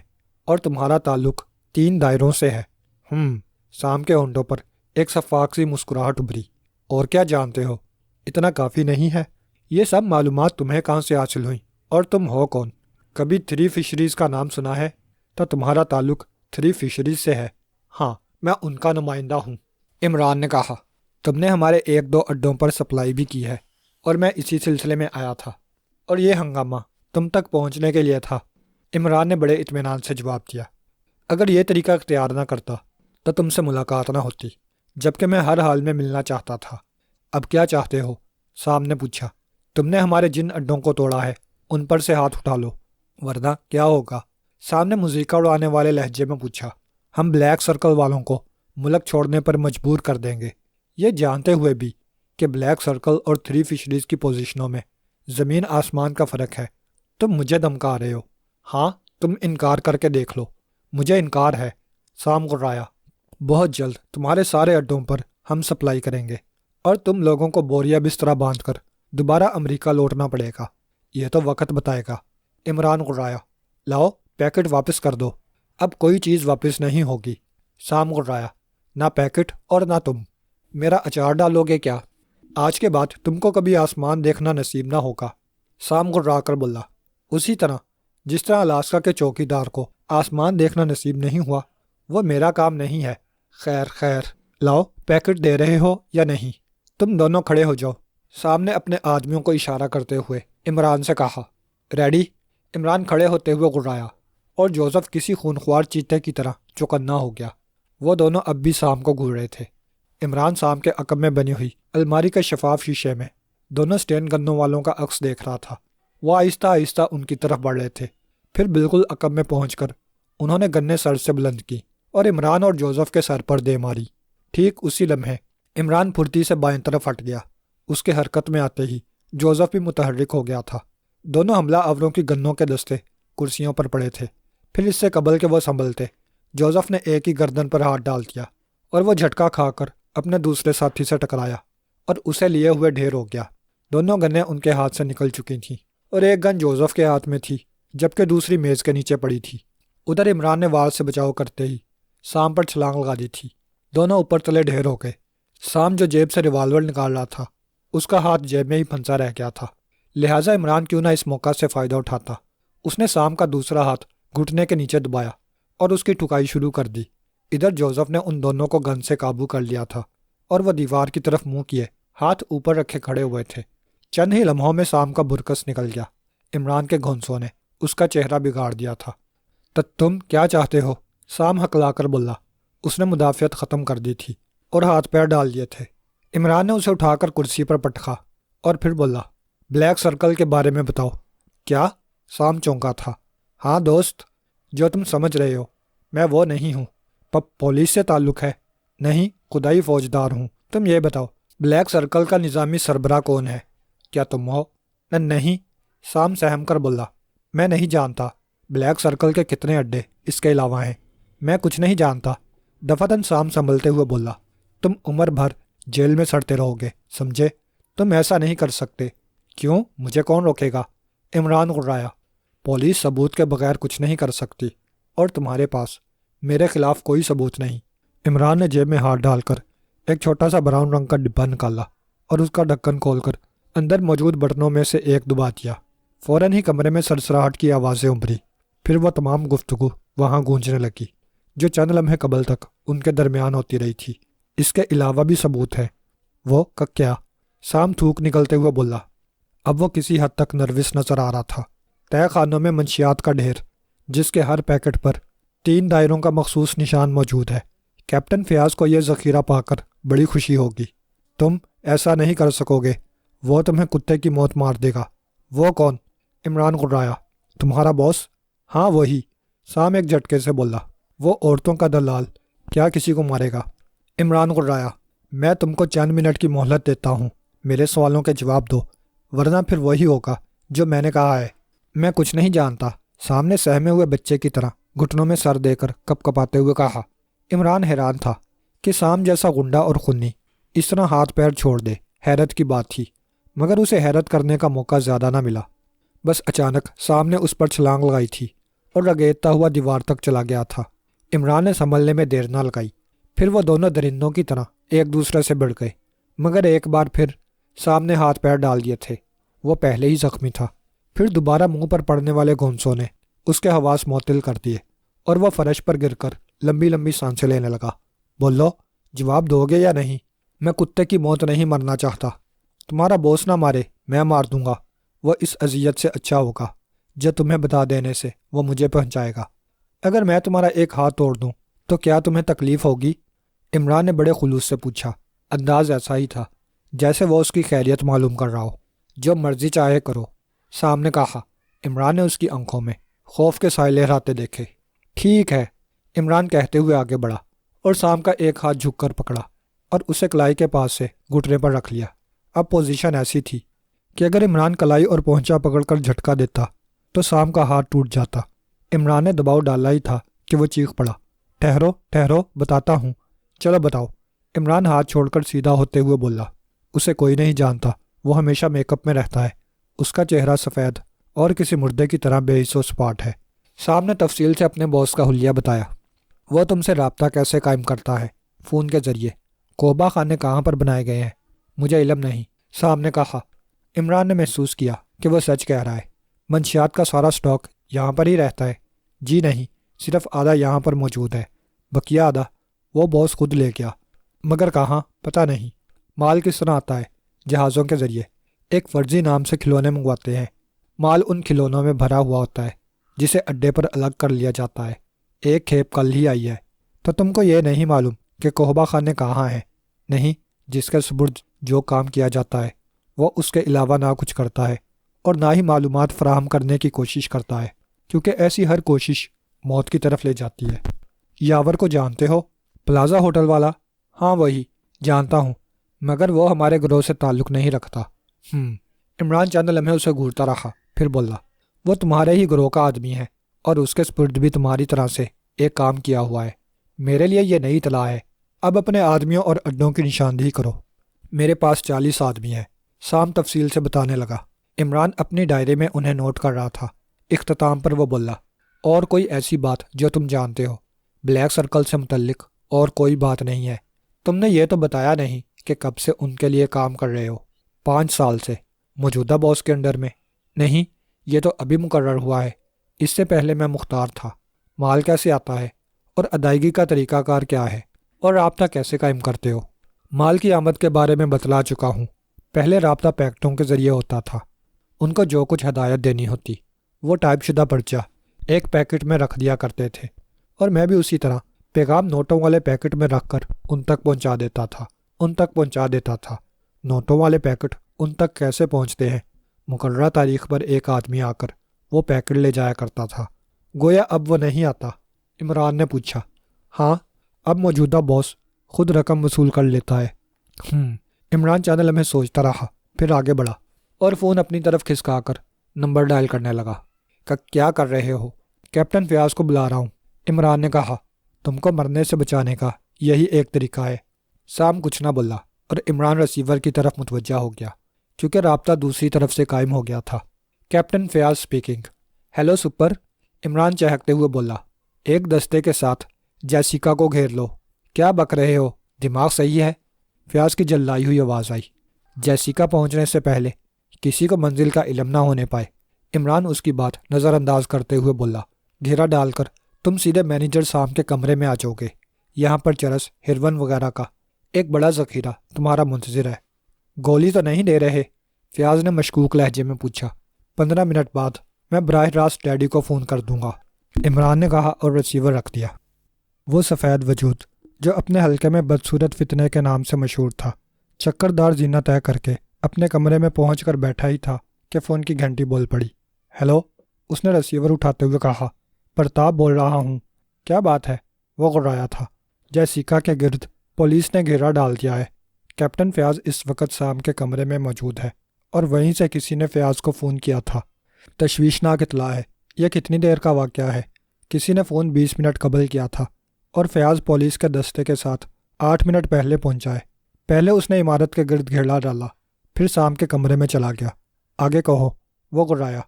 اور تمہارا تعلق 3 دائروں سے ہے۔ سام کے ہونٹوں پر ایک شفاق سی مسکراہٹ ابھری۔ اور کیا جانتے ہو؟ اتنا کافی نہیں ہے؟ یہ سب معلومات تمہیں کہاں سے حاصل ہوئیں؟ اور تم ہو کون؟ کبھی 3 فشریز کا نام سنا ہے؟ تو تمہارا تعلق 3 فشریز سے ہے۔ ہاں، میں ان کا نمائندہ ہوں، عمران نے کہا۔ تم نے ہمارے 1-2 اڈوں پر سپلائی بھی کی ہے، اور میں اسی سلسلے میں آیا تھا، اور یہ ہنگامہ تم تک پہنچنے کے لیے تھا۔ عمران نے بڑے اطمینان سے جواب دیا۔ اگر یہ طریقہ اختیار نہ کرتا تو تم سے ملاقات نہ ہوتی، جبکہ میں ہر حال میں ملنا چاہتا تھا۔ اب کیا چاہتے ہو؟ سام نے پوچھا۔ تم نے ہمارے جن اڈوں کو توڑا ہے ان پر سے ہاتھ اٹھا لو، ورنہ کیا ہوگا؟ سامنے موسیقی اڑانے والے لہجے میں پوچھا۔ ہم بلیک سرکل والوں کو ملک چھوڑنے پر مجبور کر دیں گے، یہ جانتے ہوئے بھی کہ بلیک سرکل اور 3 فشریز کی پوزیشنوں میں زمین آسمان کا فرق ہے۔ تم مجھے دھمکا رہے ہو؟ ہاں، تم انکار کر کے دیکھ لو۔ مجھے انکار ہے، سام غرایا۔ بہت جلد تمہارے سارے اڈوں پر ہم سپلائی کریں گے اور تم لوگوں کو بوریا بستر باندھ کر دوبارہ امریکہ لوٹنا پڑے گا۔ یہ تو وقت بتائے گا۔ عمران غرایا۔ لاؤ پیکٹ واپس کر دو، اب کوئی چیز واپس نہیں ہوگی۔ سام غرایا۔ نہ پیکٹ اور نہ تم۔ میرا اچار ڈالو گے کیا؟ آج کے بعد تم کو کبھی آسمان دیکھنا نصیب نہ ہوگا۔ سام غرا کر بولا۔ اسی طرح جس طرح الاسکا کے چوکی دار کو آسمان دیکھنا نصیب نہیں ہوا، وہ میرا کام نہیں ہے۔ خیر خیر، لاؤ پیکٹ دے رہے ہو یا نہیں؟ تم دونوں کھڑے ہو جاؤ، سام نے اپنے آدمیوں کو اشارہ کرتے ہوئے عمران سے کہا۔ ریڈی؟ عمران کھڑے ہوتے ہوئے غرایا اور جوزف کسی خونخوار چیتے کی طرح چوکنا ہو گیا۔ وہ دونوں اب بھی سام کو گھور رہے تھے۔ عمران سام کے عقب میں بنی ہوئی الماری کے شفاف شیشے میں دونوں سٹین گنوں والوں کا عکس دیکھ رہا تھا۔ وہ آہستہ آہستہ ان کی طرف بڑھ رہے تھے، پھر بالکل عقب میں پہنچ کر انہوں نے گنے سر سے بلند کی اور عمران اور جوزف کے سر پر دے ماری۔ ٹھیک اسی لمحے عمران پھرتی سے بائیں طرف ہٹ گیا۔ اس کے حرکت میں آتے ہی جوزف بھی متحرک ہو گیا تھا۔ دونوں حملہ آوروں کی گنوں کے دستے کرسیوں پر پڑے تھے۔ پھر اس سے قبل کہ وہ سنبھلتے، جوزف نے ایک ہی گردن پر ہاتھ ڈال دیا اور وہ جھٹکا کھا کر اپنے دوسرے ساتھی سے ٹکرایا اور اسے لیے ہوئے ڈھیر ہو گیا۔ دونوں گنیں ان کے ہاتھ سے نکل چکی تھیں اور ایک گن جوزف کے ہاتھ میں تھی جبکہ دوسری میز کے نیچے پڑی تھی۔ ادھر عمران نے وار سے بچاؤ کرتے ہی سام پر چھلانگ لگا دی تھی۔ دونوں اوپر تلے ڈھیر ہو گئے۔ سام جو جیب سے ریوالور نکال رہا تھا، اس کا ہاتھ جیب میں ہی پھنسا رہ گیا تھا، لہٰذا عمران کیوں نہ اس موقع سے فائدہ اٹھاتا۔ اس نے سام کا دوسرا ہاتھ گھٹنے کے نیچے دبایا اور اس کی ٹھکائی شروع کر دی۔ ادھر جوزف نے ان دونوں کو گن سے قابو کر لیا تھا اور وہ دیوار کی طرف منہ کیے ہاتھ اوپر رکھے کھڑے ہوئے تھے۔ چند ہی لمحوں میں سام کا برکس نکل گیا۔ عمران کے گھونسوں نے اس کا چہرہ بگاڑ دیا تھا۔ تم کیا چاہتے ہو؟ سام ہکلا کر بولا۔ اس نے مدافعت ختم کر دی تھی اور ہاتھ پیر ڈال دیے تھے۔ عمران نے اسے اٹھا کر کرسی پر پٹکا اور پھر بولا، بلیک سرکل کے بارے میں بتاؤ۔ کیا؟ سام چونکا تھا۔ ہاں دوست، جو تم سمجھ رہے ہو، میں وہ نہیں ہوں۔ پولیس سے تعلق ہے؟ نہیں، خدائی فوجدار ہوں۔ تم یہ بتاؤ، بلیک سرکل کا نظامی سربراہ کون ہے؟ کیا تم ہو؟ نہیں، سام سہم کر بولا، میں نہیں جانتا۔ بلیک سرکل کے کتنے اڈے اس کے علاوہ ہیں؟ میں کچھ نہیں جانتا۔ دفعتاً سام سنبھلتے ہوئے بولا، تم عمر بھر جیل میں سڑتے رہو گے، سمجھے؟ تم ایسا نہیں کر سکتے۔ کیوں؟ مجھے کون روکے گا؟ عمران غرایا۔ پولیس ثبوت کے بغیر کچھ نہیں کر سکتی اور تمہارے پاس میرے خلاف کوئی ثبوت نہیں۔ عمران نے جیب میں ہاتھ ڈال کر ایک چھوٹا سا براؤن رنگ کا ڈبہ نکالا اور اس کا ڈھکن کھول کر اندر موجود بٹنوں میں سے ایک دبا دیا۔ فوراً ہی کمرے میں سرسراہٹ کی آوازیں ابھری۔ پھر وہ تمام گفتگو وہاں گونجنے لگی جو چند لمحے قبل تک ان کے درمیان ہوتی رہی تھی۔ اس کے علاوہ بھی ثبوت ہے۔ وہ کیا؟ سام تھوک نکلتے ہوئے بولا۔ اب وہ کسی حد تک نروس نظر آ رہا تھا۔ تہہ خانوں میں منشیات کا ڈھیر، جس کے ہر پیکٹ پر 3 دائروں کا مخصوص نشان موجود ہے۔ کیپٹن فیاض کو یہ ذخیرہ پا کر بڑی خوشی ہوگی۔ تم ایسا نہیں کر سکو گے، وہ تمہیں کتے کی موت مار دے گا۔ وہ کون؟ عمران غرایا۔ تمہارا باس؟ ہاں وہی، سام ایک جھٹکے سے بولا۔ وہ عورتوں کا دلال کیا کسی کو مارے گا؟ عمران غرایا۔ میں تم کو چند منٹ کی مہلت دیتا ہوں، میرے سوالوں کے جواب دو، ورنہ پھر وہی ہوگا جو میں نے کہا ہے۔ میں کچھ نہیں جانتا، سامنے سہمے ہوئے بچے کی طرح گھٹنوں میں سر دے کر کپ کپاتے ہوئے کہا۔ عمران حیران تھا کہ سام جیسا غنڈا اور خونی اس طرح ہاتھ پیر چھوڑ دے۔ حیرت کی بات تھی، مگر اسے حیرت کرنے کا موقع زیادہ نہ ملا۔ بس اچانک سام نے اس پر چھلانگ لگائی تھی اور رگیدتا ہوا دیوار تک چلا گیا تھا۔ عمران نے سنبھلنے میں دیر نہ لگائی۔ پھر وہ دونوں درندوں کی طرح ایک دوسرے سے بڑھ گئے، مگر ایک بار پھر سام نے ہاتھ پیر ڈال دیے تھے۔ وہ پہلے ہی زخمی تھا۔ پھر دوبارہ منہ پر پڑنے والے گھونسوں نے اس کے حواس معطل کر دیے اور وہ فرش پر گر کر لمبی لمبی سانسیں لینے لگا۔ بولو، جواب دو گے یا نہیں؟ میں کتے کی موت نہیں مرنا چاہتا۔ تمہارا باس نہ مارے، میں مار دوں گا۔ وہ اس اذیت سے اچھا ہوگا جو تمہیں بتا دینے سے وہ مجھے پہنچائے گا۔ اگر میں تمہارا ایک ہاتھ توڑ دوں تو کیا تمہیں تکلیف ہوگی؟ عمران نے بڑے خلوص سے پوچھا۔ انداز ایسا ہی تھا جیسے وہ اس کی خیریت معلوم کر رہا ہو۔ جو مرضی چاہے کرو، سام نے کہا۔ عمران نے اس کی آنکھوں میں خوف کے سائے لہراتے دیکھے۔ ٹھیک ہے، عمران کہتے ہوئے آگے بڑھا اور سام کا ایک ہاتھ جھک کر پکڑا اور اسے کلائی کے پاس سے گھٹنے پر رکھ لیا۔ اب پوزیشن ایسی تھی کہ اگر عمران کلائی اور پہنچا پکڑ کر جھٹکا دیتا تو سام کا ہاتھ ٹوٹ جاتا۔ عمران نے دباؤ ڈالا ہی تھا کہ وہ چیخ پڑا، ٹھہرو ٹھہرو، بتاتا ہوں۔ چلو بتاؤ۔ عمران ہاتھ چھوڑ کر سیدھا ہوتے ہوئے بولا۔ اسے کوئی نہیں جانتا، وہ ہمیشہ میک اپ میں رہتا ہے، اس کا چہرہ سفید اور کسی مردے کی طرح بے حس و سپاٹ ہے۔ سام نے تفصیل سے اپنے باس کا حلیہ بتایا۔ وہ تم سے رابطہ کیسے قائم کرتا ہے؟ فون کے ذریعے۔ کوبا خانے کہاں پر بنائے گئے ہیں؟ مجھے علم نہیں، سام نے کہا۔ عمران نے محسوس کیا کہ وہ سچ کہہ رہا ہے۔ منشیات کا سارا سٹاک یہاں پر ہی رہتا ہے؟ جی نہیں، صرف آدھا یہاں پر موجود ہے، بقیہ آدھا وہ باس خود لے گیا۔ مگر کہاں پتہ نہیں۔ مال کس طرح آتا ہے؟ جہازوں کے ذریعے۔ ایک فرضی نام سے کھلونے منگواتے ہیں، مال ان کھلونوں میں بھرا ہوا ہوتا ہے جسے اڈے پر الگ کر لیا جاتا ہے۔ ایک کھیپ کل ہی آئی ہے۔ تو تم کو یہ نہیں معلوم کہ کوبا خانے کہاں ہیں؟ نہیں، جس کے سپرد جو کام کیا جاتا ہے وہ اس کے علاوہ نہ کچھ کرتا ہے اور نہ ہی معلومات فراہم کرنے کی کوشش کرتا ہے، کیونکہ ایسی ہر کوشش موت کی طرف لے جاتی ہے۔ یاور کو جانتے ہو؟ پلازا ہوٹل والا؟ ہاں وہی، جانتا ہوں، مگر وہ ہمارے گروہ سے تعلق نہیں رکھتا۔ عمران چند لمحے اسے گھورتا رہا، پھر بولا، وہ تمہارے ہی گروہ کا آدمی ہے اور اس کے سپرد بھی تمہاری طرح سے ایک کام کیا ہوا ہے۔ میرے لیے یہ نئی اطلاع ہے۔ اب اپنے آدمیوں اور اڈوں کی نشاندہی کرو۔ میرے پاس 40 آدمی ہیں، سام تفصیل سے بتانے لگا۔ عمران اپنی ڈائری میں انہیں نوٹ کر رہا تھا۔ اختتام پر وہ بولا، اور کوئی ایسی بات جو تم جانتے ہو؟ بلیک سرکل سے متعلق اور کوئی بات نہیں ہے۔ تم نے یہ تو بتایا نہیں کہ کب سے ان کے لیے کام کر رہے ہو؟ 5 سال سے۔ موجودہ باس کے انڈر میں؟ نہیں، یہ تو ابھی مقرر ہوا ہے، اس سے پہلے میں مختار تھا۔ مال کیسے آتا ہے اور ادائیگی کا طریقہ کار کیا ہے اور رابطہ کیسے قائم کرتے ہو؟ مال کی آمد کے بارے میں بتلا چکا ہوں۔ پہلے رابطہ پیکٹوں کے ذریعے ہوتا تھا، ان کو جو کچھ ہدایت دینی ہوتی وہ ٹائپ شدہ پرچہ ایک پیکٹ میں رکھ دیا کرتے تھے، اور میں بھی اسی طرح پیغام نوٹوں والے پیکٹ میں رکھ کر ان تک پہنچا دیتا تھا۔ نوٹوں والے پیکٹ ان تک کیسے پہنچتے ہیں؟ مقررہ تاریخ پر ایک آدمی آ کر وہ پیکٹ لے جایا کرتا تھا۔ گویا اب وہ نہیں آتا؟ عمران نے پوچھا۔ ہاں، اب موجودہ باس خود رقم وصول کر لیتا ہے۔ عمران چند لمحے سوچتا رہا، پھر آگے بڑھا اور فون اپنی طرف کھسکا کر نمبر ڈائل کرنے لگا۔ کیا کر رہے ہو؟ کیپٹن فیاض کو بلا رہا ہوں، عمران نے کہا۔ تم کو مرنے سے بچانے کا یہی ایک طریقہ ہے۔ سام کچھ نہ بولا اور عمران ریسیور کی طرف متوجہ ہو گیا، کیونکہ رابطہ دوسری طرف سے قائم ہو گیا تھا۔ Captain Fayaz speaking. Hello super, Imran چہکتے ہوئے بولا۔ ایک دستے کے ساتھ جیسیکا کو گھیر لو۔ کیا بک رہے ہو؟ دماغ صحیح ہے؟ فیاض کی جلائی ہوئی آواز آئی۔ جیسیکا پہنچنے سے پہلے کسی کو منزل کا علم نہ ہونے پائے۔ عمران اس کی بات نظر انداز کرتے ہوئے بولا۔ گھیرا ڈال کر تم سیدھے مینیجر سام کے کمرے میں آ جاؤ گے۔ یہاں پر چرس، ہیروین وغیرہ کا ایک بڑا ذخیرہ تمہارا منتظر ہے۔ گولی تو نہیں دے رہے؟ فیاض نے مشکوک لہجے میں پوچھا۔ 15 منٹ بعد میں براہ راست ڈیڈی کو فون کر دوں گا، عمران نے کہا اور ریسیور رکھ دیا۔ وہ سفید وجود جو اپنے حلقے میں بدصورت فتنے کے نام سے مشہور تھا، چکردار زینہ طے کر کے اپنے کمرے میں پہنچ کر بیٹھا ہی تھا کہ فون کی گھنٹی بول پڑی۔ ہیلو، اس نے ریسیور اٹھاتے ہوئے کہا۔ پرتاپ بول رہا ہوں۔ کیا بات ہے؟ وہ غرایا تھا۔ جیسیکا کے گرد پولیس نے گھیرا ڈال دیا ہے۔ کیپٹن فیاض اس وقت سام کے کمرے میں موجود ہے اور وہیں سے کسی نے فیاض کو فون کیا تھا۔ تشویشناک اطلاع ہے۔ یہ کتنی دیر کا واقعہ ہے؟ کسی نے فون 20 منٹ قبل کیا تھا اور فیاض پولیس کے دستے کے ساتھ 8 منٹ پہلے پہنچا ہے۔ پہلے اس نے عمارت کے گرد گھیرا ڈالا، پھر سام کے کمرے میں چلا گیا۔ آگے کہو، وہ غرایا۔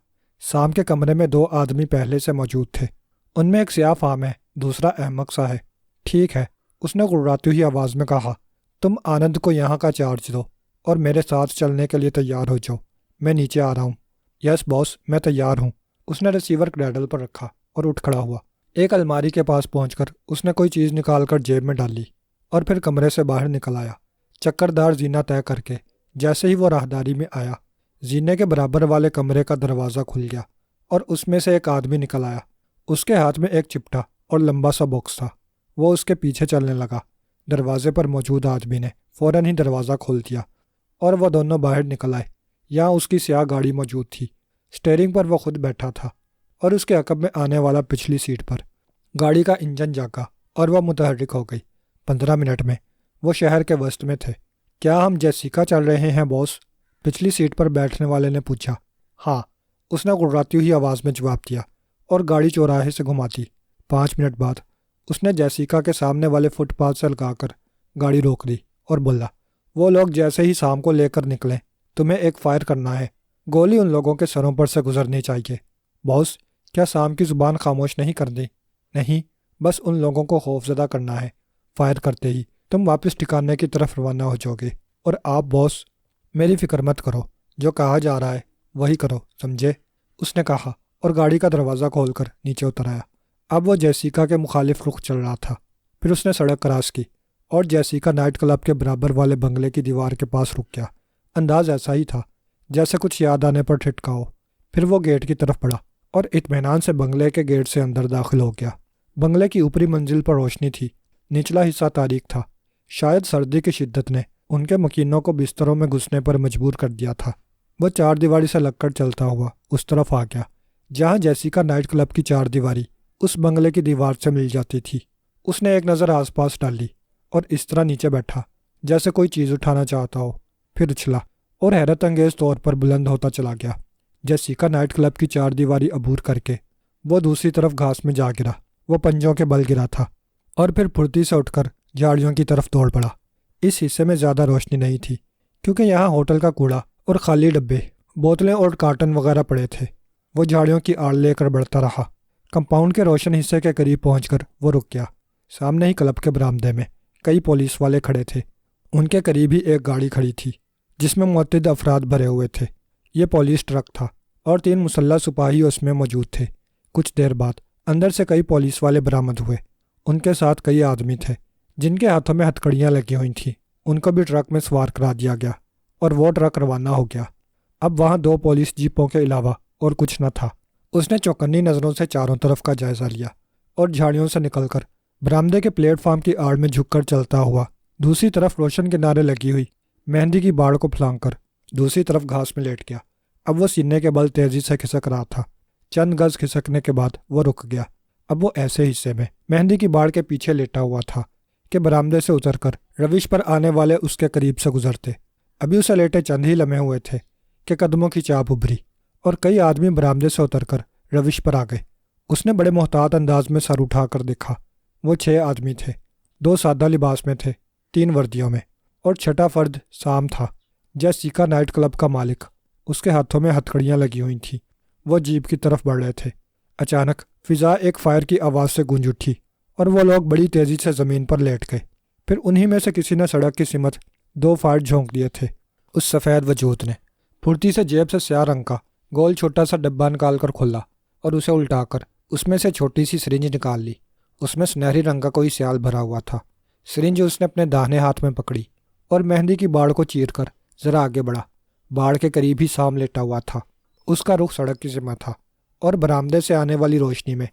سام کے کمرے میں 2 آدمی پہلے سے موجود تھے، ان میں ایک سیاہ فام ہے، دوسرا احمق سا ہے۔ ٹھیک ہے، اس نے غراتی ہوئی آواز میں کہا۔ تم آنند کو یہاں کا چارج دو اور میرے ساتھ چلنے کے لیے تیار ہو جاؤ، میں نیچے آ رہا ہوں۔ یس باس، میں تیار ہوں۔ اس نے ریسیور کریڈل پر رکھا اور اٹھ کھڑا ہوا۔ ایک الماری کے پاس پہنچ کر اس نے کوئی چیز نکال کر جیب میں ڈالی اور پھر کمرے سے باہر نکل آیا، چکردار زینہ طے کر کے۔ جیسے ہی وہ راہداری میں آیا، زینے کے برابر والے کمرے کا دروازہ کھل گیا اور اس میں سے ایک آدمی نکل آیا۔ اس کے ہاتھ میں ایک چپٹا اور لمبا سا باکس تھا۔ وہ اس کے پیچھے چلنے لگا۔ دروازے پر موجود آدمی نے فوراً ہی دروازہ کھول دیا اور وہ دونوں باہر نکل آئے۔ یہاں اس کی سیاہ گاڑی موجود تھی۔ اسٹیئرنگ پر وہ خود بیٹھا تھا اور اس کے عقب میں آنے والا پچھلی سیٹ پر۔ گاڑی کا انجن جاگا اور وہ متحرک ہو گئی۔ 15 منٹ میں وہ شہر کے وسط میں تھے۔ کیا ہم جیسیکا چل رہے ہیں باس؟ پچھلی سیٹ پر بیٹھنے والے نے پوچھا۔ ہاں، اس نے گڑراتی ہوئی آواز میں جواب دیا اور گاڑی چوراہے سے گھما دی۔ 5 منٹ بعد اس نے جیسیکا کے سامنے والے فٹ پاتھ سے لگا کر گاڑی روک دی اور بولا، وہ لوگ جیسے ہی سام کو لے کر نکلیں تمہیں ایک فائر کرنا ہے۔ گولی ان لوگوں کے سروں پر سے گزرنی چاہیے۔ باس، کیا سام کی زبان خاموش نہیں کر دی؟ نہیں، بس ان لوگوں کو خوفزدہ کرنا ہے۔ فائر کرتے ہی تم واپس ٹھکانے کی طرف روانہ ہو جاؤ گے، اور آپ باس میری فکر مت کرو، جو کہا جا رہا ہے وہی کرو، سمجھے؟ اس نے کہا اور گاڑی کا دروازہ کھول کر نیچے اتر آیا۔ اب وہ جیسیکا کے مخالف رخ چل رہا تھا۔ پھر اس نے سڑک کراس کی اور جیسیکا نائٹ کلب کے برابر والے بنگلے کی دیوار کے پاس رک گیا۔ انداز ایسا ہی تھا جیسے کچھ یاد آنے پر ٹھٹکا ہو۔ پھر وہ گیٹ کی طرف بڑھا اور اطمینان سے بنگلے کے گیٹ سے اندر داخل ہو گیا۔ بنگلے کی اوپری منزل پر روشنی تھی، نچلا حصہ تاریک تھا۔ شاید سردی کی شدت نے ان کے مکینوں کو بستروں میں گھسنے پر مجبور کر دیا تھا۔ وہ 4 دیواری سے لگ کر چلتا ہوا اس طرف آ گیا جہاں جیسیکا نائٹ کلب کی 4 دیواری اس بنگلے کی دیوار سے مل جاتی تھی۔ اس نے ایک نظر آس پاس ڈالی اور اس طرح نیچے بیٹھا جیسے کوئی چیز اٹھانا چاہتا ہو، پھر اچھلا اور حیرت انگیز طور پر بلند ہوتا چلا گیا۔ جیسیکا نائٹ کلب کی 4 دیواری عبور کر کے وہ دوسری طرف گھاس میں جا گرا۔ وہ پنجوں کے بل گرا تھا اور پھر پھرتی سے اٹھ کر جھاڑیوں کی طرف دوڑ پڑا۔ اس حصے میں زیادہ روشنی نہیں تھی کیونکہ یہاں ہوٹل کا کوڑا اور خالی ڈبے، بوتلیں اور کارٹن وغیرہ پڑے تھے۔ وہ جھاڑیوں کی آڑ لے کر بڑھتا رہا۔ کمپاؤنڈ کے روشن حصے کے قریب پہنچ کر وہ رک گیا۔ سامنے ہی کلب کے برآمدے میں کئی پولیس والے کھڑے تھے۔ ان کے قریب ہی ایک گاڑی کھڑی تھی جس میں متعدد افراد بھرے ہوئے تھے۔ یہ پولیس ٹرک تھا اور 3 مسلح سپاہی اس میں موجود تھے۔ کچھ دیر بعد اندر سے کئی پولیس والے برآمد ہوئے۔ ان کے ساتھ کئی آدمی تھے جن کے ہاتھوں میں ہتھکڑیاں لگی ہوئی تھیں۔ ان کو بھی ٹرک میں سوار کرا دیا گیا اور وہ ٹرک روانہ ہو گیا۔ اب وہاں 2 پولیس جیپوں کے علاوہ اور کچھ نہ تھا۔ اس نے چوکنی نظروں سے چاروں طرف کا جائزہ لیا اور جھاڑیوں سے نکل کر برآمدے کے پلیٹ فارم کی آڑ میں جھک کر چلتا ہوا دوسری طرف روشن کنارے لگی ہوئی مہندی کی باڑ کو پھلانگ کر دوسری طرف گھاس میں لیٹ گیا۔ اب وہ سینے کے بل تیزی سے کھسک رہا تھا۔ چند گز کھسکنے کے بعد وہ رک گیا۔ اب وہ ایسے حصے میں مہندی کی باڑ کے پیچھے لیٹا ہوا تھا کہ برآمدے سے اتر کر روش پر آنے والے اس کے قریب سے گزرتے۔ ابھی اسے لیٹے چند ہی لمحے ہوئے تھے کہ قدموں کی چاپ ابھری اور کئی آدمی برآمدے سے اتر کر روش پر آ گئے۔ اس نے بڑے محتاط انداز میں سر اٹھا کر دیکھا۔ وہ 6 آدمی تھے، 2 سادہ لباس میں تھے، 3 وردیوں میں، اور چھٹا فرد سام تھا، جیسیکا نائٹ کلب کا مالک۔ اس کے ہاتھوں میں ہتھکڑیاں لگی ہوئی تھیں۔ وہ جیپ کی طرف بڑھ رہے تھے۔ اچانک فضا ایک فائر کی آواز سے گونج اٹھی اور وہ لوگ بڑی تیزی سے زمین پر لیٹ گئے۔ پھر انہی میں سے کسی نے سڑک کی سمت 2 فائر جھونک دیے تھے۔ اس سفید وجود نے پھرتی سے جیب سے سیاہ رنگ کا گول چھوٹا سا ڈبہ نکال کر کھولا اور اسے الٹا کر اس میں سے چھوٹی سی سرنج نکال لی۔ اس میں سنہری رنگ کا کوئی سیال بھرا ہوا تھا۔ سرنج اس نے اپنے داہنے ہاتھ میں پکڑی اور مہندی کی باڑ کو چیر کر ذرا آگے بڑھا۔ باڑ کے قریب ہی سام لیٹا ہوا تھا۔ اس کا رخ سڑک کی سمت تھا اور برآمدے سے آنے والی روشنی میں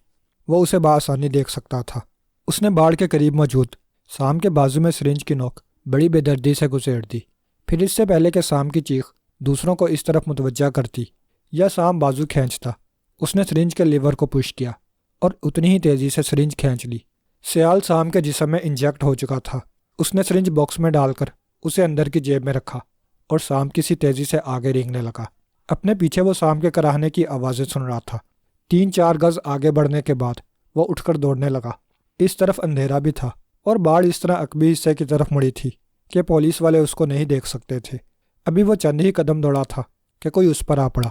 وہ اسے بآسانی دیکھ سکتا تھا۔ اس نے باڑ کے قریب موجود سام کے بازو میں سرنج کی نوک بڑی بے دردی سے گھسیڑ دی۔ پھر اس سے پہلے کہ سام کی چیخ دوسروں کو اس طرف متوجہ کرتی یا سام بازو کھینچتا، اس نے سرنج کے لیور کو پش کیا اور اتنی ہی تیزی سے سرنج کھینچ لی۔ سیال سام کے جسم میں انجیکٹ ہو چکا تھا۔ اس نے سرنج باکس میں ڈال کر اسے اندر کی جیب میں رکھا اور سام کسی تیزی سے آگے رینگنے لگا۔ اپنے پیچھے وہ سام کے کراہنے کی آوازیں سن رہا تھا۔ 3-4 گز آگے بڑھنے کے بعد وہ اٹھ کر دوڑنے لگا۔ اس طرف اندھیرا بھی تھا اور باڑ اس طرح عقبی حصے کی طرف مڑی تھی کہ پولیس والے اس کو نہیں دیکھ سکتے تھے۔ ابھی وہ چند ہی قدم دوڑا تھا کہ کوئی اس پر آ پڑا۔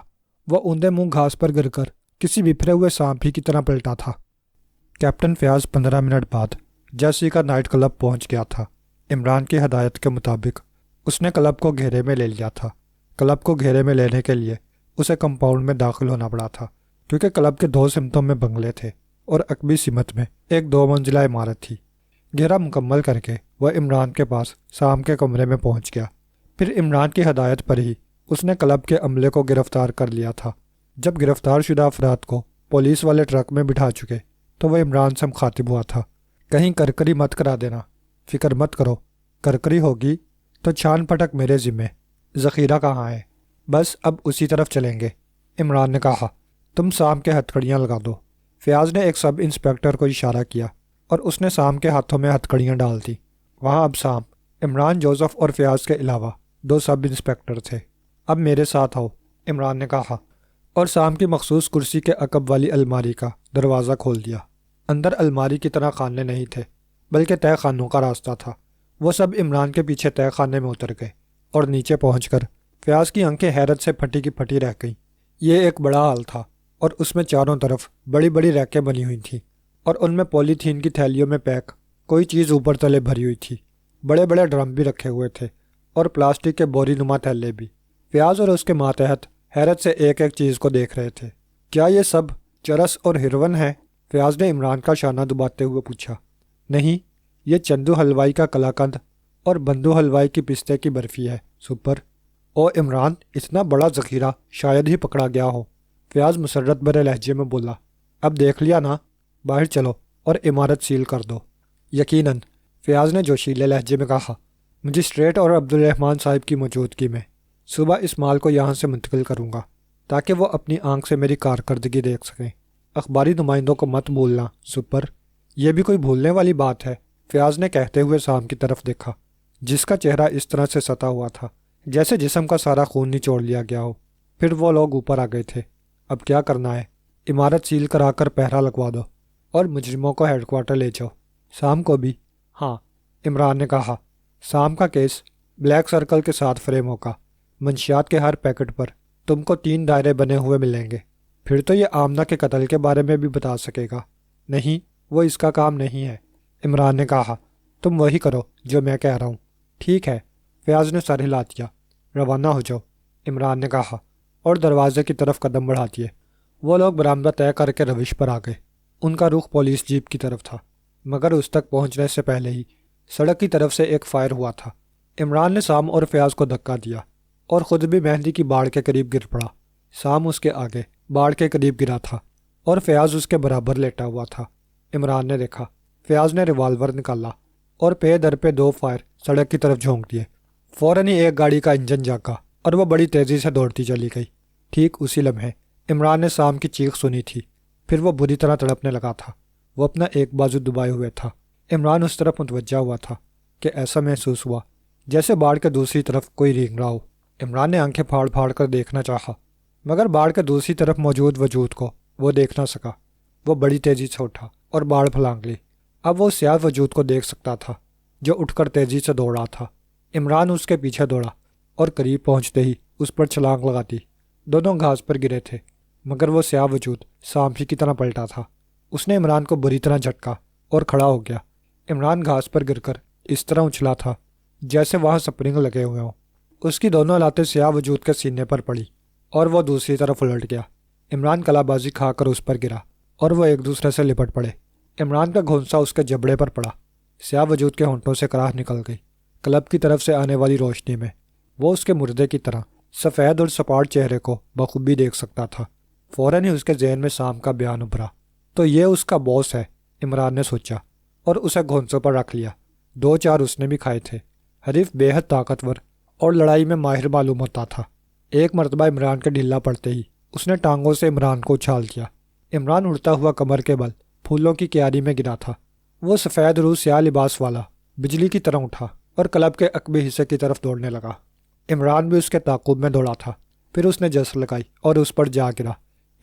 وہ اوندے منہ گھاس پر گر کر کسی بپھرے ہوئے سانپ ہی کی طرح پلٹا تھا۔ کیپٹن فیاض 15 منٹ بعد جیسیکا نائٹ کلب پہنچ گیا تھا۔ عمران کی ہدایت کے مطابق اس نے کلب کو گھیرے میں لے لیا تھا۔ کلب کو گھیرے میں لینے کے لیے اسے کمپاؤنڈ میں داخل ہونا پڑا تھا کیونکہ کلب کے 2 سمتوں میں بنگلے تھے اور عقبی سمت میں ایک 2 منزلہ عمارت تھی۔ گھیرا مکمل کر کے وہ عمران کے پاس سام کے کمرے میں پہنچ گیا۔ پھر عمران کی ہدایت پر ہی اس نے کلب کے عملے کو گرفتار کر لیا تھا۔ جب گرفتار شدہ افراد کو پولیس والے ٹرک میں بٹھا چکے تو وہ عمران سے مخاطب ہوا تھا، کہیں کرکری مت کرا دینا، فکر مت کرو، کرکری ہوگی تو چھان پھٹک میرے ذمے۔ ذخیرہ کہاں ہے؟ بس اب اسی طرف چلیں گے، عمران نے کہا۔ تم سام کے ہتھکڑیاں لگا دو۔ فیاض نے ایک سب انسپیکٹر کو اشارہ کیا اور اس نے سام کے ہاتھوں میں ہتھکڑیاں ڈال دیں۔ وہاں اب سام، عمران، جوزف اور فیاض کے علاوہ 2 سب انسپیکٹر تھے۔ اب میرے ساتھ آؤ، عمران نے کہا، اور سام کی مخصوص کرسی کے عقب والی الماری کا دروازہ کھول دیا۔ اندر الماری کی طرح خانے نہیں تھے، بلکہ تہہ خانوں کا راستہ تھا۔ وہ سب عمران کے پیچھے تہہ خانے میں اتر گئے اور نیچے پہنچ کر فیاض کی آنکھیں حیرت سے پھٹی کی پھٹی رہ گئیں۔ یہ ایک بڑا ہال تھا اور اس میں چاروں طرف بڑی بڑی ریکیں بنی ہوئی تھیں اور ان میں پولی تھین کی تھیلیوں میں پیک کوئی چیز اوپر تلے بھری ہوئی تھی۔ بڑے بڑے ڈرم بھی رکھے ہوئے تھے اور پلاسٹک کے بوری نما تھیلے بھی۔ فیاض اور اس کے ماتحت حیرت سے ایک ایک چیز کو دیکھ رہے تھے۔ کیا یہ سب چرس اور ہیروین ہے؟ فیاض نے عمران کا شانہ دباتے ہوئے پوچھا۔ نہیں، یہ چندو حلوائی کا کلاکند اور بندو حلوائی کی پستے کی برفی ہے سپر۔ او عمران، اتنا بڑا ذخیرہ شاید ہی پکڑا گیا ہو، فیاض مسرت بھرے لہجے میں بولا۔ اب دیکھ لیا نا، باہر چلو اور عمارت سیل کر دو۔ یقیناً، فیاض نے جوشیلے لہجے میں کہا، مجسٹریٹ اور عبدالرحمن صاحب کی موجودگی میں صبح اس مال کو یہاں سے منتقل کروں گا تاکہ وہ اپنی آنکھ سے میری کارکردگی دیکھ سکیں۔ اخباری نمائندوں کو مت بھولنا سپر۔ یہ بھی کوئی بھولنے والی بات ہے؟ فیاض نے کہتے ہوئے سام کی طرف دیکھا، جس کا چہرہ اس طرح سے ستا ہوا تھا جیسے جسم کا سارا خون نچوڑ لیا گیا ہو۔ پھر وہ لوگ اوپر آ گئے تھے۔ اب کیا کرنا ہے؟ عمارت سیل کرا کر پہرا لگوا دو اور مجرموں کو ہیڈ کوارٹر لے جاؤ۔ سام کو بھی؟ ہاں، عمران نے کہا۔ سام کا کیس بلیک سرکل کے ساتھ فریم ہوگا۔ منشیات کے ہر پیکٹ پر تم کو 3 دائرے بنے ہوئے ملیں گے۔ پھر تو یہ آمنہ کے قتل کے بارے میں بھی بتا سکے گا۔ نہیں، وہ اس کا کام نہیں ہے، عمران نے کہا۔ تم وہی کرو جو میں کہہ رہا ہوں۔ ٹھیک ہے، فیاض نے سر ہلا دیا۔ روانہ ہو جاؤ، عمران نے کہا اور دروازے کی طرف قدم بڑھا دیے۔ وہ لوگ برآمدہ طے کر کے روش پر آ گئے۔ ان کا رخ پولیس جیپ کی طرف تھا، مگر اس تک پہنچنے سے پہلے ہی سڑک کی طرف سے ایک فائر ہوا تھا۔ عمران نے سام اور فیاض کو دھکا دیا اور خود بھی مہندی کی باڑ کے قریب گر پڑا۔ سام اس کے آگے باڑ کے قریب گرا تھا اور فیاض اس کے برابر لیٹا ہوا تھا۔ عمران نے دیکھا، فیاض نے ریوالور نکالا اور پے در پہ 2 فائر سڑک کی طرف جھونک دیے۔ فوراً ہی ایک گاڑی کا انجن جاگا اور وہ بڑی تیزی سے دوڑتی چلی گئی۔ ٹھیک اسی لمحے عمران نے سام کی چیخ سنی تھی۔ پھر وہ بری طرح تڑپنے لگا تھا۔ وہ اپنا ایک بازو دبائے ہوئے تھا۔ عمران اس طرف متوجہ ہوا تھا کہ ایسا محسوس ہوا جیسے باڑ کے دوسری طرف کوئی رینگ رہا ہو۔ عمران نے آنکھیں پھاڑ پھاڑ کر دیکھنا چاہا، مگر باڑ کے دوسری طرف موجود وجود کو وہ دیکھ نہ سکا۔ وہ بڑی تیزی سے اٹھا اور باڑ پھلانگ لی۔ اب وہ سیاہ وجود کو دیکھ سکتا تھا جو اٹھ کر تیزی سے دوڑ رہا تھا۔ عمران اس کے پیچھے دوڑا اور قریب پہنچتے ہی اس پر چھلانگ لگا دی۔ دونوں گھاس پر گرے تھے، مگر وہ سیاہ وجود سانپ کی طرح پلٹا تھا۔ اس نے عمران کو بری طرح جھٹکا اور کھڑا ہو گیا۔ عمران گھاس پر گر کر اس طرح اچھلا تھا جیسے وہاں سپرنگ لگے ہوئے ہوں۔ اس کی دونوں لاتیں سیاہ وجود کے سینے پر پڑی اور وہ دوسری طرف الٹ گیا۔ عمران کلا بازی کھا کر اس پر گرا اور وہ ایک دوسرے سے لپٹ پڑے۔ عمران کا گھونسا اس کے جبڑے پر پڑا۔ سیاہ وجود کے ہونٹوں سے کراہ نکل گئی۔ کلب کی طرف سے آنے والی روشنی میں وہ اس کے مردے کی طرح سفید اور سپاٹ چہرے کو بخوبی دیکھ سکتا تھا۔ فوراً ہی اس کے ذہن میں سام کا بیان ابھرا۔ تو یہ اس کا باس ہے، عمران نے سوچا اور اسے گھونسوں پر رکھ لیا۔ 2-4 اس نے بھی کھائے تھے۔ حریف بے حد طاقتور اور لڑائی میں ماہر معلوم ہوتا تھا۔ ایک مرتبہ عمران کے ڈھیلا پڑتے ہی اس نے ٹانگوں سے عمران کو اچھال دیا۔ عمران اڑتا ہوا کمر کے بل پھولوں کی کیاری میں گرا تھا۔ وہ سفید روح سیاہ لباس والا بجلی کی طرح اٹھا اور کلب کے عقبی حصے کی طرف دوڑنے لگا۔ عمران بھی اس کے تعاقب میں دوڑا تھا۔ پھر اس نے جس لگائی اور اس پر جا گرا۔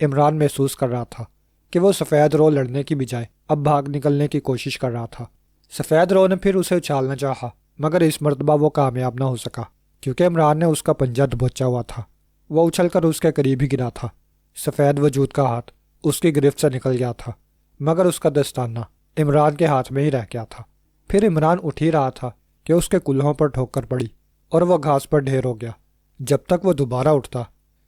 عمران محسوس کر رہا تھا کہ وہ سفید رو لڑنے کی بجائے اب بھاگ نکلنے کی کوشش کر رہا تھا۔ سفید رو نے پھر اسے اچھالنا چاہا، مگر اس مرتبہ وہ کامیاب نہ ہو سکا کیونکہ عمران نے اس کا پنجہ دبوچا ہوا تھا۔ وہ اچھل کر اس کے قریب ہی گرا تھا۔ سفید وجود کا ہاتھ اس کی گرفت سے نکل گیا تھا، مگر اس کا دستانہ عمران کے ہاتھ میں ہی رہ گیا تھا۔ پھر عمران اٹھ ہی رہا تھا کہ اس کے کلہوں پر ٹھوکر پڑی اور وہ گھاس پر ڈھیر ہو گیا۔ جب تک وہ دوبارہ اٹھتا،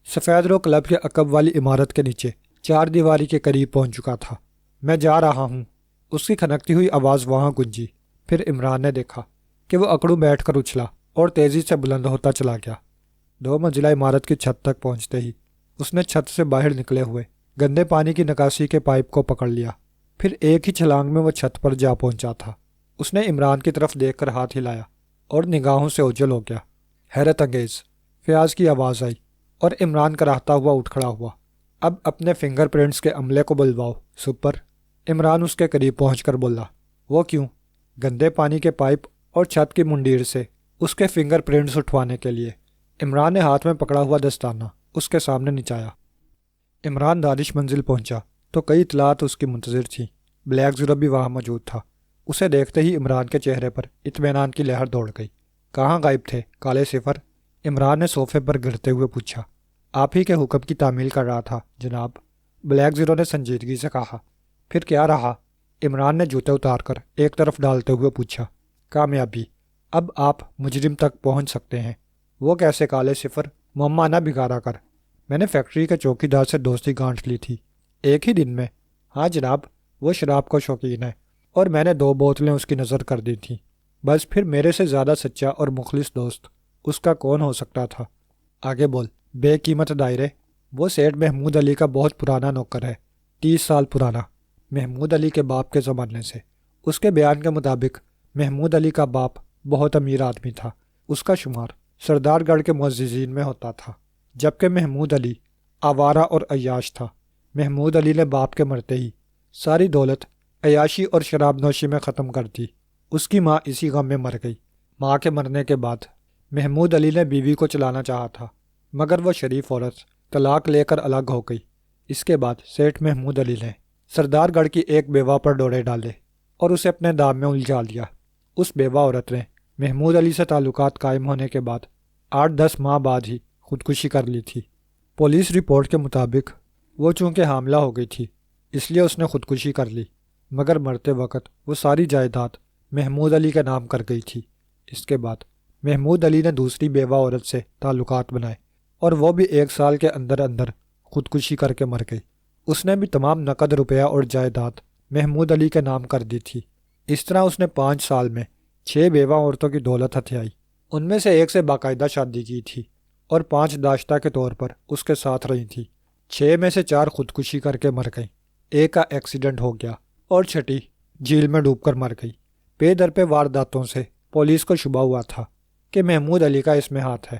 سفید رو کلب کے عقب والی عمارت کے نیچے 4 دیواری کے قریب پہنچ چکا تھا۔ میں جا رہا ہوں، اس کی کھنکتی ہوئی آواز وہاں گونجی۔ پھر عمران نے دیکھا کہ وہ اکڑوں بیٹھ کر اچھلا اور تیزی سے بلند ہوتا چلا گیا۔ 2 منزلہ عمارت کی چھت تک پہنچتے ہی اس نے چھت سے باہر نکلے ہوئے گندے پانی کی نکاسی کے پائپ کو پکڑ لیا۔ پھر ایک ہی چھلانگ میں وہ چھت پر جا پہنچا تھا۔ اس نے عمران کی طرف دیکھ کر ہاتھ ہلایا اور نگاہوں سے اوجھل ہو گیا۔ حیرت انگیز، فیاض کی آواز آئی اور عمران کراہتا ہوا اٹھ کھڑا ہوا۔ اب اپنے فنگر پرنٹس کے عملے کو بلواؤ سپر۔ عمران اس کے قریب پہنچ کر بولا۔ وہ کیوں؟ گندے پانی کے پائپ اور چھت کی منڈیر سے اس کے فنگر پرنٹس اٹھوانے کے لیے۔ عمران نے ہاتھ میں پکڑا ہوا دستانہ اس کے سامنے نچایا۔ عمران دانش منزل پہنچا تو کئی اطلاعات اس کی منتظر تھیں۔ بلیک زیرو بھی وہاں موجود تھا۔ اسے دیکھتے ہی عمران کے چہرے پر اطمینان کی لہر دوڑ گئی۔ کہاں غائب تھے کالے صفر؟ عمران نے صوفے پر گرتے ہوئے پوچھا۔ آپ ہی کے حکم کی تعمیل کر رہا تھا جناب، بلیک زیرو نے سنجیدگی سے کہا۔ پھر کیا رہا؟ عمران نے جوتے اتار کر ایک طرف ڈالتے ہوئے پوچھا۔ کامیابی۔ اب آپ مجرم تک پہنچ سکتے ہیں۔ وہ کیسے کالے صفر؟ معمہ نہ بگاڑا کر۔ میں نے فیکٹری کے چوکیدار سے دوستی گانٹھ لی تھی۔ ایک ہی دن میں؟ ہاں جناب، وہ شراب کا شوقین ہے اور میں نے 2 بوتلیں اس کی نظر کر دی تھیں۔ بس پھر میرے سے زیادہ سچا اور مخلص دوست اس کا کون ہو سکتا تھا؟ آگے بول۔ بے قیمت دائرے۔ وہ سیٹھ محمود علی کا بہت پرانا نوکر ہے، 30 سال پرانا، محمود علی کے باپ کے زمانے سے۔ اس کے بیان کے مطابق محمود علی کا باپ بہت امیر آدمی تھا۔ اس کا شمار سردار گڑھ کے معززین میں ہوتا تھا، جبکہ محمود علی آوارہ اور عیاش تھا۔ محمود علی نے باپ کے مرتے ہی ساری دولت عیاشی اور شراب نوشی میں ختم کر دی۔ اس کی ماں اسی غم میں مر گئی۔ ماں کے مرنے کے بعد محمود علی نے بیوی کو چلانا چاہا تھا، مگر وہ شریف عورت طلاق لے کر الگ ہو گئی۔ اس کے بعد سیٹھ محمود علی نے سردار گڑھ کی ایک بیوہ پر ڈورے ڈالے اور اسے اپنے دام میں الجھا لیا۔ اس بیوہ عورت نے محمود علی سے تعلقات قائم ہونے کے بعد 8-10 ماہ بعد ہی خودکشی کر لی تھی۔ پولیس رپورٹ کے مطابق وہ چونکہ حاملہ ہو گئی تھی اس لیے اس نے خودکشی کر لی، مگر مرتے وقت وہ ساری جائیداد محمود علی کے نام کر گئی تھی۔ اس کے بعد محمود علی نے دوسری بیوہ عورت سے تعلقات بنائے اور وہ بھی 1 سال کے اندر اندر خودکشی کر کے مر گئی۔ اس نے بھی تمام نقد روپیہ اور جائیداد محمود علی کے نام کر دی تھی۔ اس طرح اس نے 5 سال میں 6 بیوہ عورتوں کی دولت ہتھیائی۔ ان میں سے ایک سے باقاعدہ شادی کی تھی اور 5 داشتہ کے طور پر اس کے ساتھ رہی تھی۔ 6 میں سے 4 خودکشی کر کے مر گئیں، ایک کا ایکسیڈنٹ ہو گیا اور چھٹی جھیل میں ڈوب کر مر گئی۔ پے در پہ وارداتوں سے پولیس کو شبہ ہوا تھا کہ محمود علی کا اس میں ہاتھ ہے،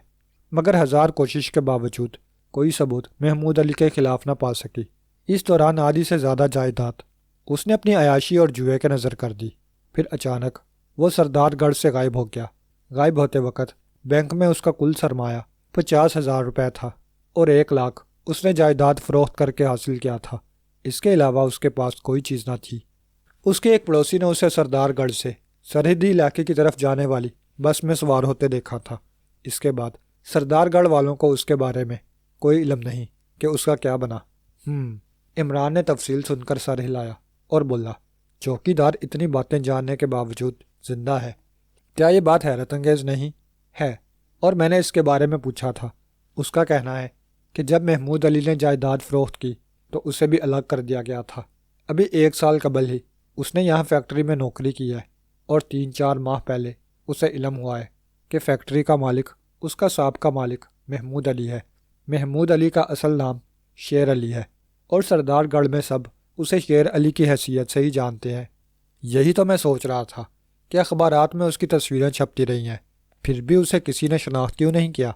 مگر 1000 کوشش کے باوجود کوئی ثبوت محمود علی کے خلاف نہ پا سکی۔ اس دوران آدھی سے زیادہ جائیداد اس نے اپنی عیاشی اور جوئے کے نظر کر دی۔ پھر اچانک وہ سردار گڑھ سے غائب ہو گیا۔ غائب ہوتے وقت بینک میں اس کا کل سرمایہ 50,000 روپے تھا اور 1 لاکھ اس نے جائیداد فروخت کر کے حاصل کیا تھا۔ اس کے علاوہ اس کے پاس کوئی چیز نہ تھی۔ اس کے ایک پڑوسی نے اسے سردار گڑھ سے سرحدی علاقے کی طرف جانے والی بس میں سوار ہوتے دیکھا تھا۔ اس کے بعد سردار گڑھ والوں کو اس کے بارے میں کوئی علم نہیں کہ اس کا کیا بنا۔ عمران نے تفصیل سن کر سر ہلایا اور بولا، چوکیدار اتنی باتیں جاننے کے باوجود زندہ ہے؟ کیا یہ بات حیرت انگیز نہیں ہے؟ اور میں نے اس کے بارے میں پوچھا تھا۔ اس کا کہنا ہے کہ جب محمود علی نے جائیداد فروخت کی تو اسے بھی الگ کر دیا گیا تھا۔ ابھی 1 سال قبل ہی اس نے یہاں فیکٹری میں نوکری کی ہے اور 3-4 ماہ پہلے اسے علم ہوا ہے کہ فیکٹری کا مالک اس کا سابقہ مالک محمود علی ہے۔ محمود علی کا اصل نام شیر علی ہے اور سردار گڑھ میں سب اسے شیر علی کی حیثیت سے ہی جانتے ہیں۔ یہی تو میں سوچ رہا تھا کہ اخبارات میں اس کی تصویریں چھپتی رہی ہیں، پھر بھی اسے کسی نے شناخت کیوں نہیں کیا؟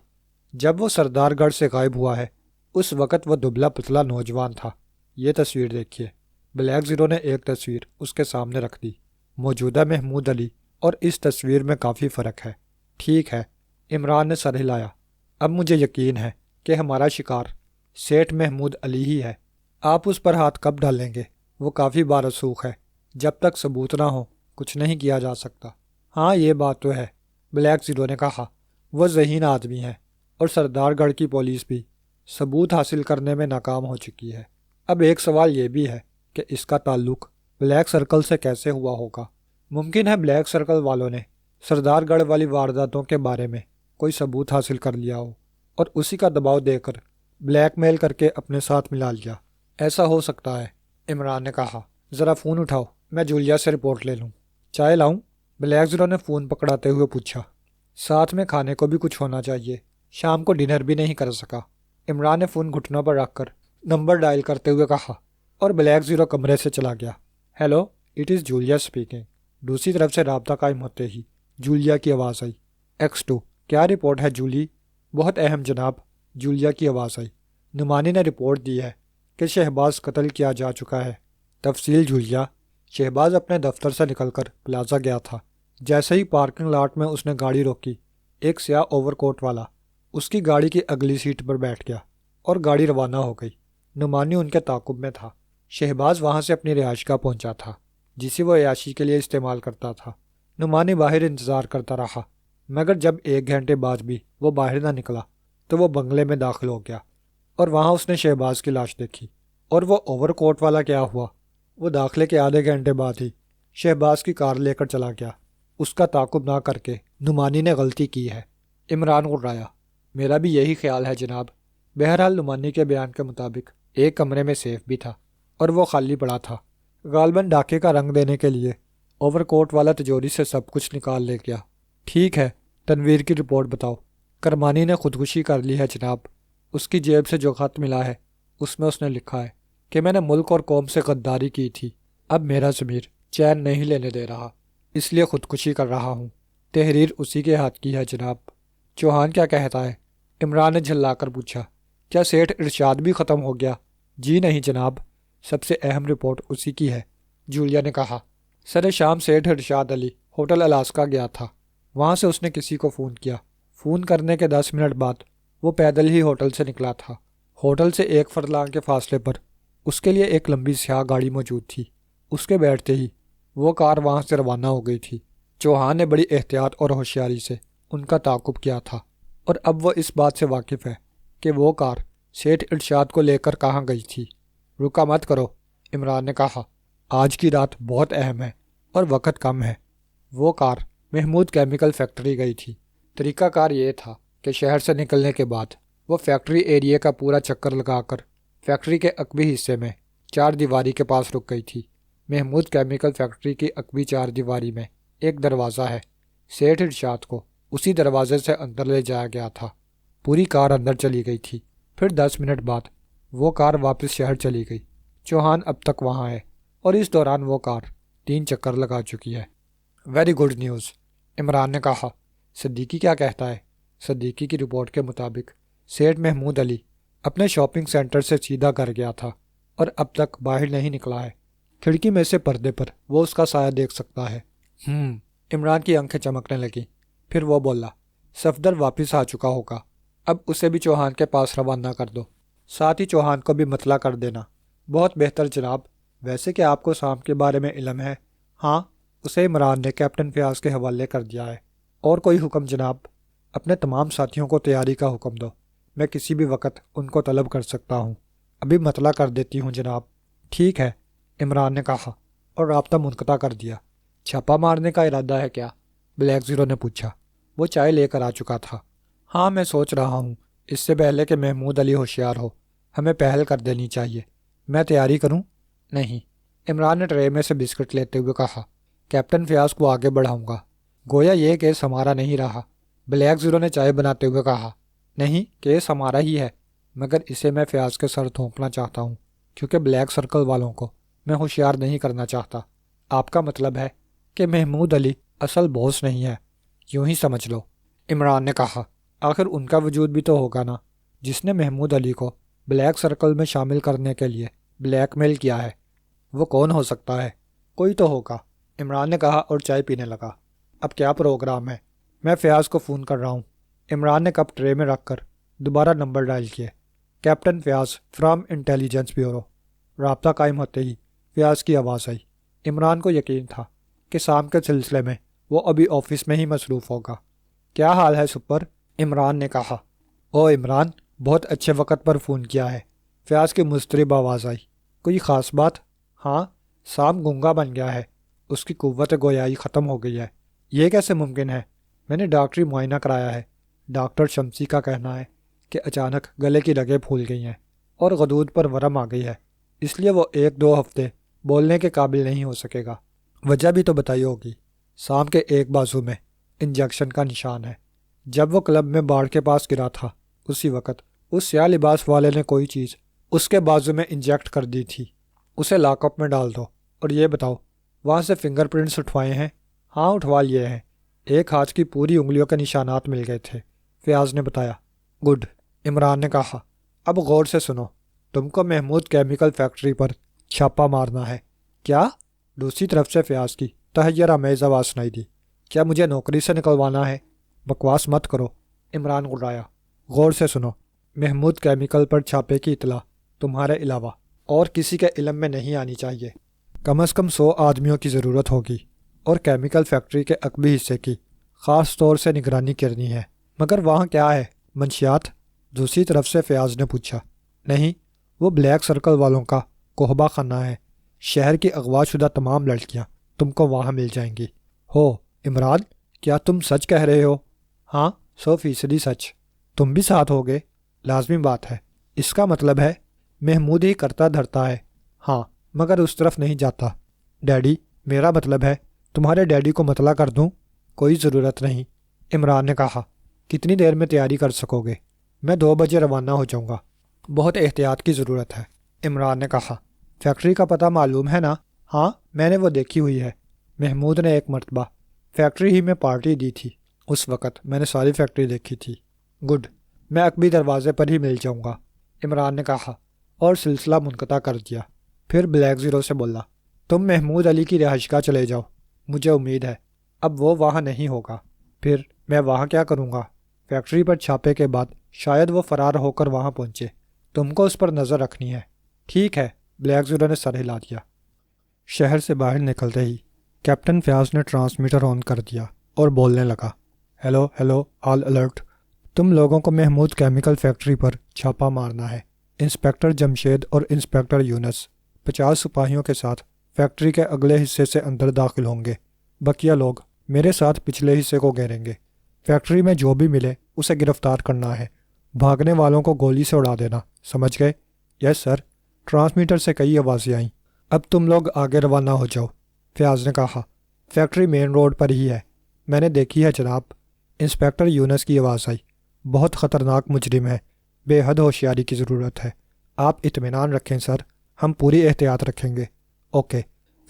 جب وہ سردار گڑھ سے غائب ہوا ہے اس وقت وہ دبلا پتلا نوجوان تھا۔ یہ تصویر دیکھیے۔ بلیک زیرو نے ایک تصویر اس کے سامنے رکھ دی۔ موجودہ محمود علی اور اس تصویر میں کافی فرق ہے۔ ٹھیک ہے، عمران نے سر ہلایا۔ اب مجھے یقین ہے کہ ہمارا شکار سیٹھ محمود علی ہی ہے۔ آپ اس پر ہاتھ کب ڈالیں گے؟ وہ کافی بارسوخ ہے، جب تک ثبوت نہ ہو کچھ نہیں کیا جا سکتا۔ ہاں یہ بات تو ہے، بلیک زیرو نے کہا۔ وہ ذہین آدمی ہے اور سردار گڑھ کی پولیس بھی ثبوت حاصل کرنے میں ناکام ہو چکی ہے۔ اب ایک سوال یہ بھی ہے کہ اس کا تعلق بلیک سرکل سے کیسے ہوا ہوگا؟ ممکن ہے بلیک سرکل والوں نے سردار گڑھ والی وارداتوں کے بارے میں کوئی ثبوت حاصل کر لیا ہو اور اسی کا دباؤ دے کر بلیک میل کر کے اپنے ساتھ ملا لیا۔ ایسا ہو سکتا ہے، عمران نے کہا۔ ذرا فون اٹھاؤ، میں جولیا سے رپورٹ لے لوں۔ چائے لاؤں؟ بلیک زیرو نے فون پکڑاتے ہوئے پوچھا۔ ساتھ میں کھانے کو بھی کچھ ہونا چاہیے، شام کو ڈنر بھی نہیں کر سکا۔ عمران نے فون گھٹنوں پر رکھ کر نمبر ڈائل کرتے ہوئے کہا اور بلیک زیرو کمرے سے چلا گیا۔ Hello, it is Julia speaking. دوسری طرف سے رابطہ قائم ہوتے ہی جولیا کی آواز آئی۔ X2، کیا رپورٹ ہے جولی؟ بہت اہم جناب، جولیا کی آواز آئی۔ نعمانی نے رپورٹ دی ہے کہ شہباز قتل کیا جا چکا ہے۔ تفصیل جولیا۔ شہباز اپنے دفتر سے نکل کر پلازا گیا تھا۔ جیسے ہی پارکنگ لاٹ میں اس نے گاڑی روکی، ایک سیاہ اوور کوٹ والا اس کی گاڑی کی اگلی سیٹ پر بیٹھ گیا اور گاڑی روانہ ہو گئی۔ نعمانی ان کے تعاقب میں تھا۔ شہباز وہاں سے اپنی رہائش گاہ پہنچا تھا جسے وہ عیاشی کے لیے استعمال کرتا تھا۔ نعمانی باہر انتظار کرتا رہا، مگر جب 1 گھنٹے بعد بھی وہ باہر نہ نکلا تو وہ بنگلے میں داخل ہو گیا اور وہاں اس نے شہباز کی لاش دیکھی۔ اور وہ اوور کوٹ والا کیا ہوا؟ وہ داخلے کے آدھے گھنٹے بعد ہی شہباز کی کار لے کر چلا گیا۔ اس کا تعاقب نہ کر کے نعمانی نے غلطی کی ہے۔ عمران غرایا۔ میرا بھی یہی خیال ہے جناب۔ بہرحال نعمانی کے بیان کے مطابق ایک کمرے میں سیف بھی تھا اور وہ خالی پڑا تھا۔ غالباً ڈاکے کا رنگ دینے کے لیے اوور کوٹ والا تجوری سے سب کچھ نکال لے گیا۔ ٹھیک ہے، تنویر کی رپورٹ بتاؤ۔ کرمانی نے خودکشی کر لی ہے جناب۔ اس کی جیب سے جو خط ملا ہے اس میں اس نے لکھا ہے کہ میں نے ملک اور قوم سے غداری کی تھی، اب میرا ضمیر چین نہیں لینے دے رہا، اس لیے خودکشی کر رہا ہوں۔ تحریر اسی کے ہاتھ کی ہے جناب۔ چوہان کیا کہتا ہے؟ عمران نے جھلا کر پوچھا۔ کیا سیٹھ ارشاد بھی ختم ہو گیا؟ جی نہیں جناب، سب سے اہم رپورٹ اسی کی ہے، جولیا نے کہا۔ سر شام سیٹھ ارشاد علی ہوٹل الاسکا گیا تھا۔ وہاں سے اس نے کسی کو فون کیا۔ فون کرنے کے 10 منٹ بعد وہ پیدل ہی ہوٹل سے نکلا تھا۔ ہوٹل سے 1 فرلانگ کے فاصلے پر اس کے لیے ایک لمبی سیاہ گاڑی موجود تھی۔ اس کے بیٹھتے ہی وہ کار وہاں سے روانہ ہو گئی تھی۔ چوہان نے بڑی احتیاط اور ہوشیاری سے ان کا تعاقب کیا تھا اور اب وہ اس بات سے واقف ہے کہ وہ کار سیٹھ ارشاد کو لے کر کہاں گئی تھی۔ رکا مت کرو، عمران نے کہا، آج کی رات بہت اہم ہے اور وقت کم ہے۔ وہ کار محمود کیمیکل فیکٹری گئی تھی۔ طریقہ کار یہ تھا کہ شہر سے نکلنے کے بعد وہ فیکٹری ایریے کا پورا چکر لگا کر فیکٹری کے عقبی حصے میں 4 دیواری کے پاس رک گئی تھی۔ محمود کیمیکل فیکٹری کی عقبی 4 دیواری میں ایک دروازہ ہے۔ سیٹھ ارشاد کو اسی دروازے سے اندر لے جایا گیا تھا۔ پوری کار اندر چلی گئی تھی۔ پھر 10 منٹ بعد وہ کار واپس شہر چلی گئی۔ چوہان اب تک وہاں ہے اور اس دوران وہ کار 3 چکر لگا چکی ہے۔ ویری گڈ نیوز، عمران نے کہا۔ صدیقی کیا کہتا ہے؟ صدیقی کی رپورٹ کے مطابق سیٹھ محمود علی اپنے شاپنگ سینٹر سے سیدھا گھر گیا تھا اور اب تک باہر نہیں نکلا ہے۔ کھڑکی میں سے پردے پر وہ اس کا سایہ دیکھ سکتا ہے۔ عمران کی آنکھیں چمکنے لگیں۔ پھر وہ بولا، صفدر واپس آ چکا ہوگا، اب اسے بھی چوہان کے پاس روانہ کر دو، ساتھ ہی چوہان کو بھی مطلع کر دینا۔ بہت بہتر جناب۔ ویسے کہ آپ کو سام کے بارے میں علم ہے؟ ہاں، اسے عمران نے کیپٹن فیاض کے حوالے کر دیا ہے۔ اور کوئی حکم جناب؟ اپنے تمام ساتھیوں کو تیاری کا حکم دو، میں کسی بھی وقت ان کو طلب کر سکتا ہوں۔ ابھی مطلع کر دیتی ہوں جناب۔ ٹھیک ہے، عمران نے کہا اور رابطہ منقطع کر دیا۔ چھاپا مارنے کا ارادہ ہے کیا؟ بلیک زیرو نے پوچھا۔ وہ چائے لے کر آ چکا تھا۔ ہاں، میں سوچ رہا ہوں اس سے پہلے کہ محمود علی ہوشیار ہو ہمیں پہل کر دینی چاہیے۔ میں تیاری کروں؟ نہیں، عمران نے ٹرے میں سے بسکٹ لیتے ہوئے کہا۔ کیپٹن فیاض کو آگے بڑھاؤں گا۔ گویا یہ کیس ہمارا نہیں رہا، بلیک زیرو نے چائے بناتے ہوئے کہا۔ نہیں، کیس ہمارا ہی ہے، مگر اسے میں فیاض کے سر تھونپنا چاہتا ہوں کیونکہ بلیک سرکل والوں کو میں ہوشیار نہیں کرنا چاہتا۔ آپ کا مطلب ہے کہ محمود علی اصل باس نہیں ہے؟ یوں ہی سمجھ لو، عمران نے کہا۔ آخر ان کا وجود بھی تو ہوگا نا، جس نے محمود علی کو بلیک سرکل میں شامل کرنے کے لیے بلیک میل کیا ہے۔ وہ کون ہو سکتا ہے؟ کوئی تو ہوگا، عمران نے کہا اور چائے پینے لگا۔ اب کیا پروگرام ہے؟ میں فیاض کو فون کر رہا ہوں۔ عمران نے کپ ٹرے میں رکھ کر دوبارہ نمبر ڈائل کیے۔ Captain Fayaz from intelligence bureau. رابطہ قائم ہوتے ہی فیاض کی آواز آئی۔ عمران کو یقین تھا کہ سام کے سلسلے میں وہ ابھی آفس میں ہی مصروف ہوگا۔ کیا حال ہے سپر؟ عمران نے کہا۔ او عمران، بہت اچھے وقت پر فون کیا ہے، فیاض کی مضطرب آواز آئی۔ کوئی خاص بات؟ ہاں، سام گنگا بن گیا ہے، اس کی قوت گویائی ختم ہو گئی ہے۔ یہ کیسے ممکن ہے؟ میں نے ڈاکٹری معائنہ کرایا ہے۔ ڈاکٹر شمسی کا کہنا ہے کہ اچانک گلے کی رگیں پھول گئی ہیں اور غدود پر ورم آ گئی ہے، اس لیے وہ 1-2 ہفتے بولنے کے قابل نہیں ہو سکے گا۔ وجہ بھی تو بتائی ہوگی۔ سام کے ایک بازو میں انجیکشن کا نشان ہے۔ جب وہ کلب میں باڑ کے پاس گرا تھا اسی وقت اس سیاہ لباس والے نے کوئی چیز اس کے بازو میں انجیکٹ کر دی تھی۔ اسے لاک اپ میں ڈال دو اور یہ بتاؤ وہاں سے فنگر پرنٹس اٹھوائے ہیں؟ ہاں، اٹھوا لیے ہیں۔ ایک ہاتھ کی پوری انگلیوں کے نشانات مل گئے تھے، فیاض نے بتایا۔ گڈ، عمران نے کہا، اب غور سے سنو، تم کو محمود کیمیکل فیکٹری پر چھاپا مارنا ہے کیا؟ دوسری طرف سے فیاض کی تحیر آمیز آواز سنائی دی، کیا مجھے نوکری سے نکلوانا ہے؟ بکواس مت کرو، عمران غرایا، غور سے سنو، محمود کیمیکل پر چھاپے کی اطلاع تمہارے علاوہ اور کسی کے علم میں نہیں آنی چاہیے۔ کم از کم 100 آدمیوں کی ضرورت ہوگی اور کیمیکل فیکٹری کے عقبی حصے کی خاص طور سے نگرانی کرنی ہے۔ مگر وہاں کیا ہے، منشیات؟ دوسری طرف سے فیاض نے پوچھا۔ نہیں، وہ بلیک سرکل والوں کا کوہبہ خانہ ہے، شہر کی اغوا شدہ تمام لڑکیاں تم کو وہاں مل جائیں گی۔ ہو عمران، کیا تم سچ کہہ رہے ہو؟ ہاں، 100% سچ۔ تم بھی ساتھ ہوگے؟ لازمی بات ہے۔ اس کا مطلب ہے محمود ہی کرتا دھرتا ہے؟ ہاں، مگر اس طرف نہیں جاتا۔ ڈیڈی، میرا مطلب ہے تمہارے ڈیڈی کو مطلع کر دوں؟ کوئی ضرورت نہیں، عمران نے کہا۔ کتنی دیر میں تیاری کر سکو گے؟ میں 2 بجے روانہ ہو جاؤں گا۔ بہت احتیاط کی ضرورت ہے، عمران نے کہا۔ فیکٹری کا پتہ معلوم ہے نا؟ ہاں، میں نے وہ دیکھی ہوئی ہے۔ محمود نے ایک مرتبہ فیکٹری ہی میں پارٹی دی تھی، اس وقت میں نے ساری فیکٹری دیکھی تھی۔ گڈ، میں عقبی دروازے پر ہی مل جاؤں گا، عمران نے کہا اور سلسلہ منقطع کر دیا۔ پھر بلیک زیرو سے بولا، تم محمود علی کی رہائش گاہ چلے جاؤ، مجھے امید ہے اب وہ وہاں نہیں ہوگا۔ پھر میں وہاں کیا کروں گا؟ فیکٹری پر چھاپے کے بعد شاید وہ فرار ہو کر وہاں پہنچے، تم کو اس پر نظر رکھنی ہے۔ ٹھیک ہے، بلیک زیرو نے سر ہلا دیا۔ شہر سے باہر نکلتے ہی کیپٹن فیاض نے ٹرانسمیٹر آن کر دیا اور بولنے لگا، ہیلو ہیلو، آل الرٹ، تم لوگوں کو محمود کیمیکل فیکٹری پر چھاپا مارنا ہے۔ انسپیکٹر جمشید اور انسپیکٹر یونس 50 سپاہیوں کے ساتھ فیکٹری کے اگلے حصے سے اندر داخل ہوں گے۔ بقیہ لوگ میرے ساتھ پچھلے حصے کو گھیریں گے۔ فیکٹری میں جو بھی ملے اسے گرفتار کرنا ہے، بھاگنے والوں کو گولی سے اڑا دینا، سمجھ گئے؟ یس سر، ٹرانسمیٹر سے کئی آوازیں آئیں۔ اب تم لوگ آگے روانہ ہو جاؤ، فیاض نے کہا۔ فیکٹری مین روڈ پر ہی ہے، میں نے دیکھی ہے جناب، انسپیکٹر یونس کی آواز آئی۔ بہت خطرناک مجرم ہے، بے حد ہوشیاری کی ضرورت ہے۔ آپ اطمینان رکھیں سر، ہم پوری احتیاط رکھیں گے۔ اوکے،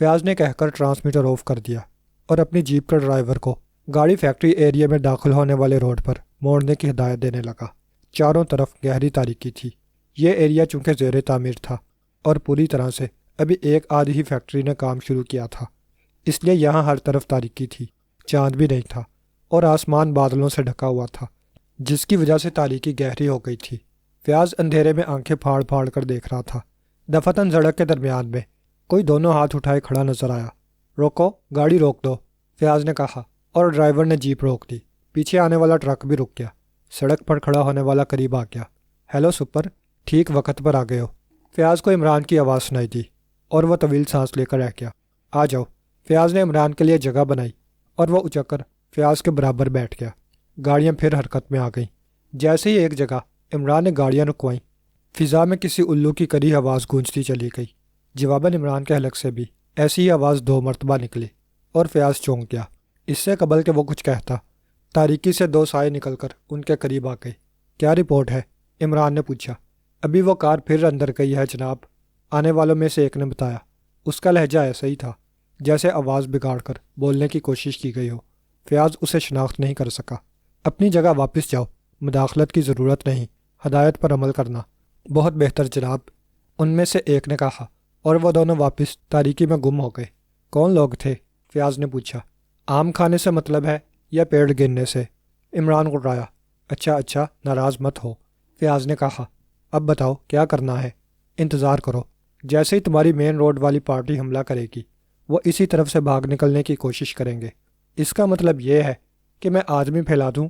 فیاض نے کہہ کر ٹرانسمیٹر آف کر دیا اور اپنی جیپ کے ڈرائیور کو گاڑی فیکٹری ایریا میں داخل ہونے والے روڈ پر موڑنے کی ہدایت دینے لگا۔ چاروں طرف گہری تاریکی تھی۔ یہ ایریا چونکہ زیر تعمیر تھا اور پوری طرح سے ابھی ایک آدھی ہی فیکٹری نے کام شروع کیا تھا، اس لیے یہاں ہر طرف تاریکی تھی، چاند بھی نہیں تھا اور آسمان بادلوں سے ڈھکا ہوا تھا، جس کی وجہ سے تاریکی گہری ہو گئی تھی۔ فیاض اندھیرے میں آنکھیں پھاڑ پھاڑ کر دیکھ رہا تھا۔ دفتن سڑک کے درمیان میں کوئی دونوں ہاتھ اٹھائے کھڑا نظر آیا۔ روکو، گاڑی روک دو، فیاض نے کہا اور ڈرائیور نے جیپ روک دی۔ پیچھے آنے والا ٹرک بھی رک گیا۔ سڑک پر کھڑا ہونے والا قریب آ گیا۔ ہیلو سپر، ٹھیک وقت پر آ گئے ہو۔ فیاض کو عمران کی آواز سنائی دی اور وہ طویل سانس لے کر رہ گیا۔ آ جاؤ، فیاض نے عمران کے لیے جگہ بنائی اور وہ اچک کر فیاض کے برابر بیٹھ گیا۔ گاڑیاں پھر حرکت میں آ گئیں۔ جیسے ہی ایک جگہ عمران نے گاڑیاں رکوائیں، فضا میں کسی الو کی کری آواز گونجتی چلی گئی۔ جواباً عمران کے حلق سے بھی ایسی ہی آواز 2 مرتبہ نکلی اور فیاض چونک گیا۔ اس سے قبل کہ وہ کچھ کہتا، تاریکی سے 2 سائے نکل کر ان کے قریب آ گئے۔ کیا رپورٹ ہے؟ عمران نے پوچھا۔ ابھی وہ کار پھر اندر گئی ہے جناب، آنے والوں میں سے ایک نے بتایا۔ اس کا لہجہ ایسا ہی تھا جیسے آواز بگاڑ کر بولنے کی کوشش کی گئی ہو۔ فیاض اسے شناخت نہیں کر سکا۔ اپنی جگہ واپس جاؤ، مداخلت کی ضرورت نہیں، ہدایت پر عمل کرنا۔ بہت بہتر جناب، ان میں سے ایک نے کہا اور وہ دونوں واپس تاریکی میں گم ہو گئے۔ کون لوگ تھے؟ فیاض نے پوچھا۔ آم کھانے سے مطلب ہے یا پیڑ گرنے سے؟ عمران غرایا۔ اچھا، ناراض مت ہو، فیاض نے کہا۔ اب بتاؤ کیا کرنا ہے؟ انتظار کرو، جیسے ہی تمہاری مین روڈ والی پارٹی حملہ کرے گی وہ اسی طرف سے بھاگ نکلنے کی کوشش کریں گے۔ اس کا مطلب یہ ہے کہ میں آدمی پھیلا دوں؟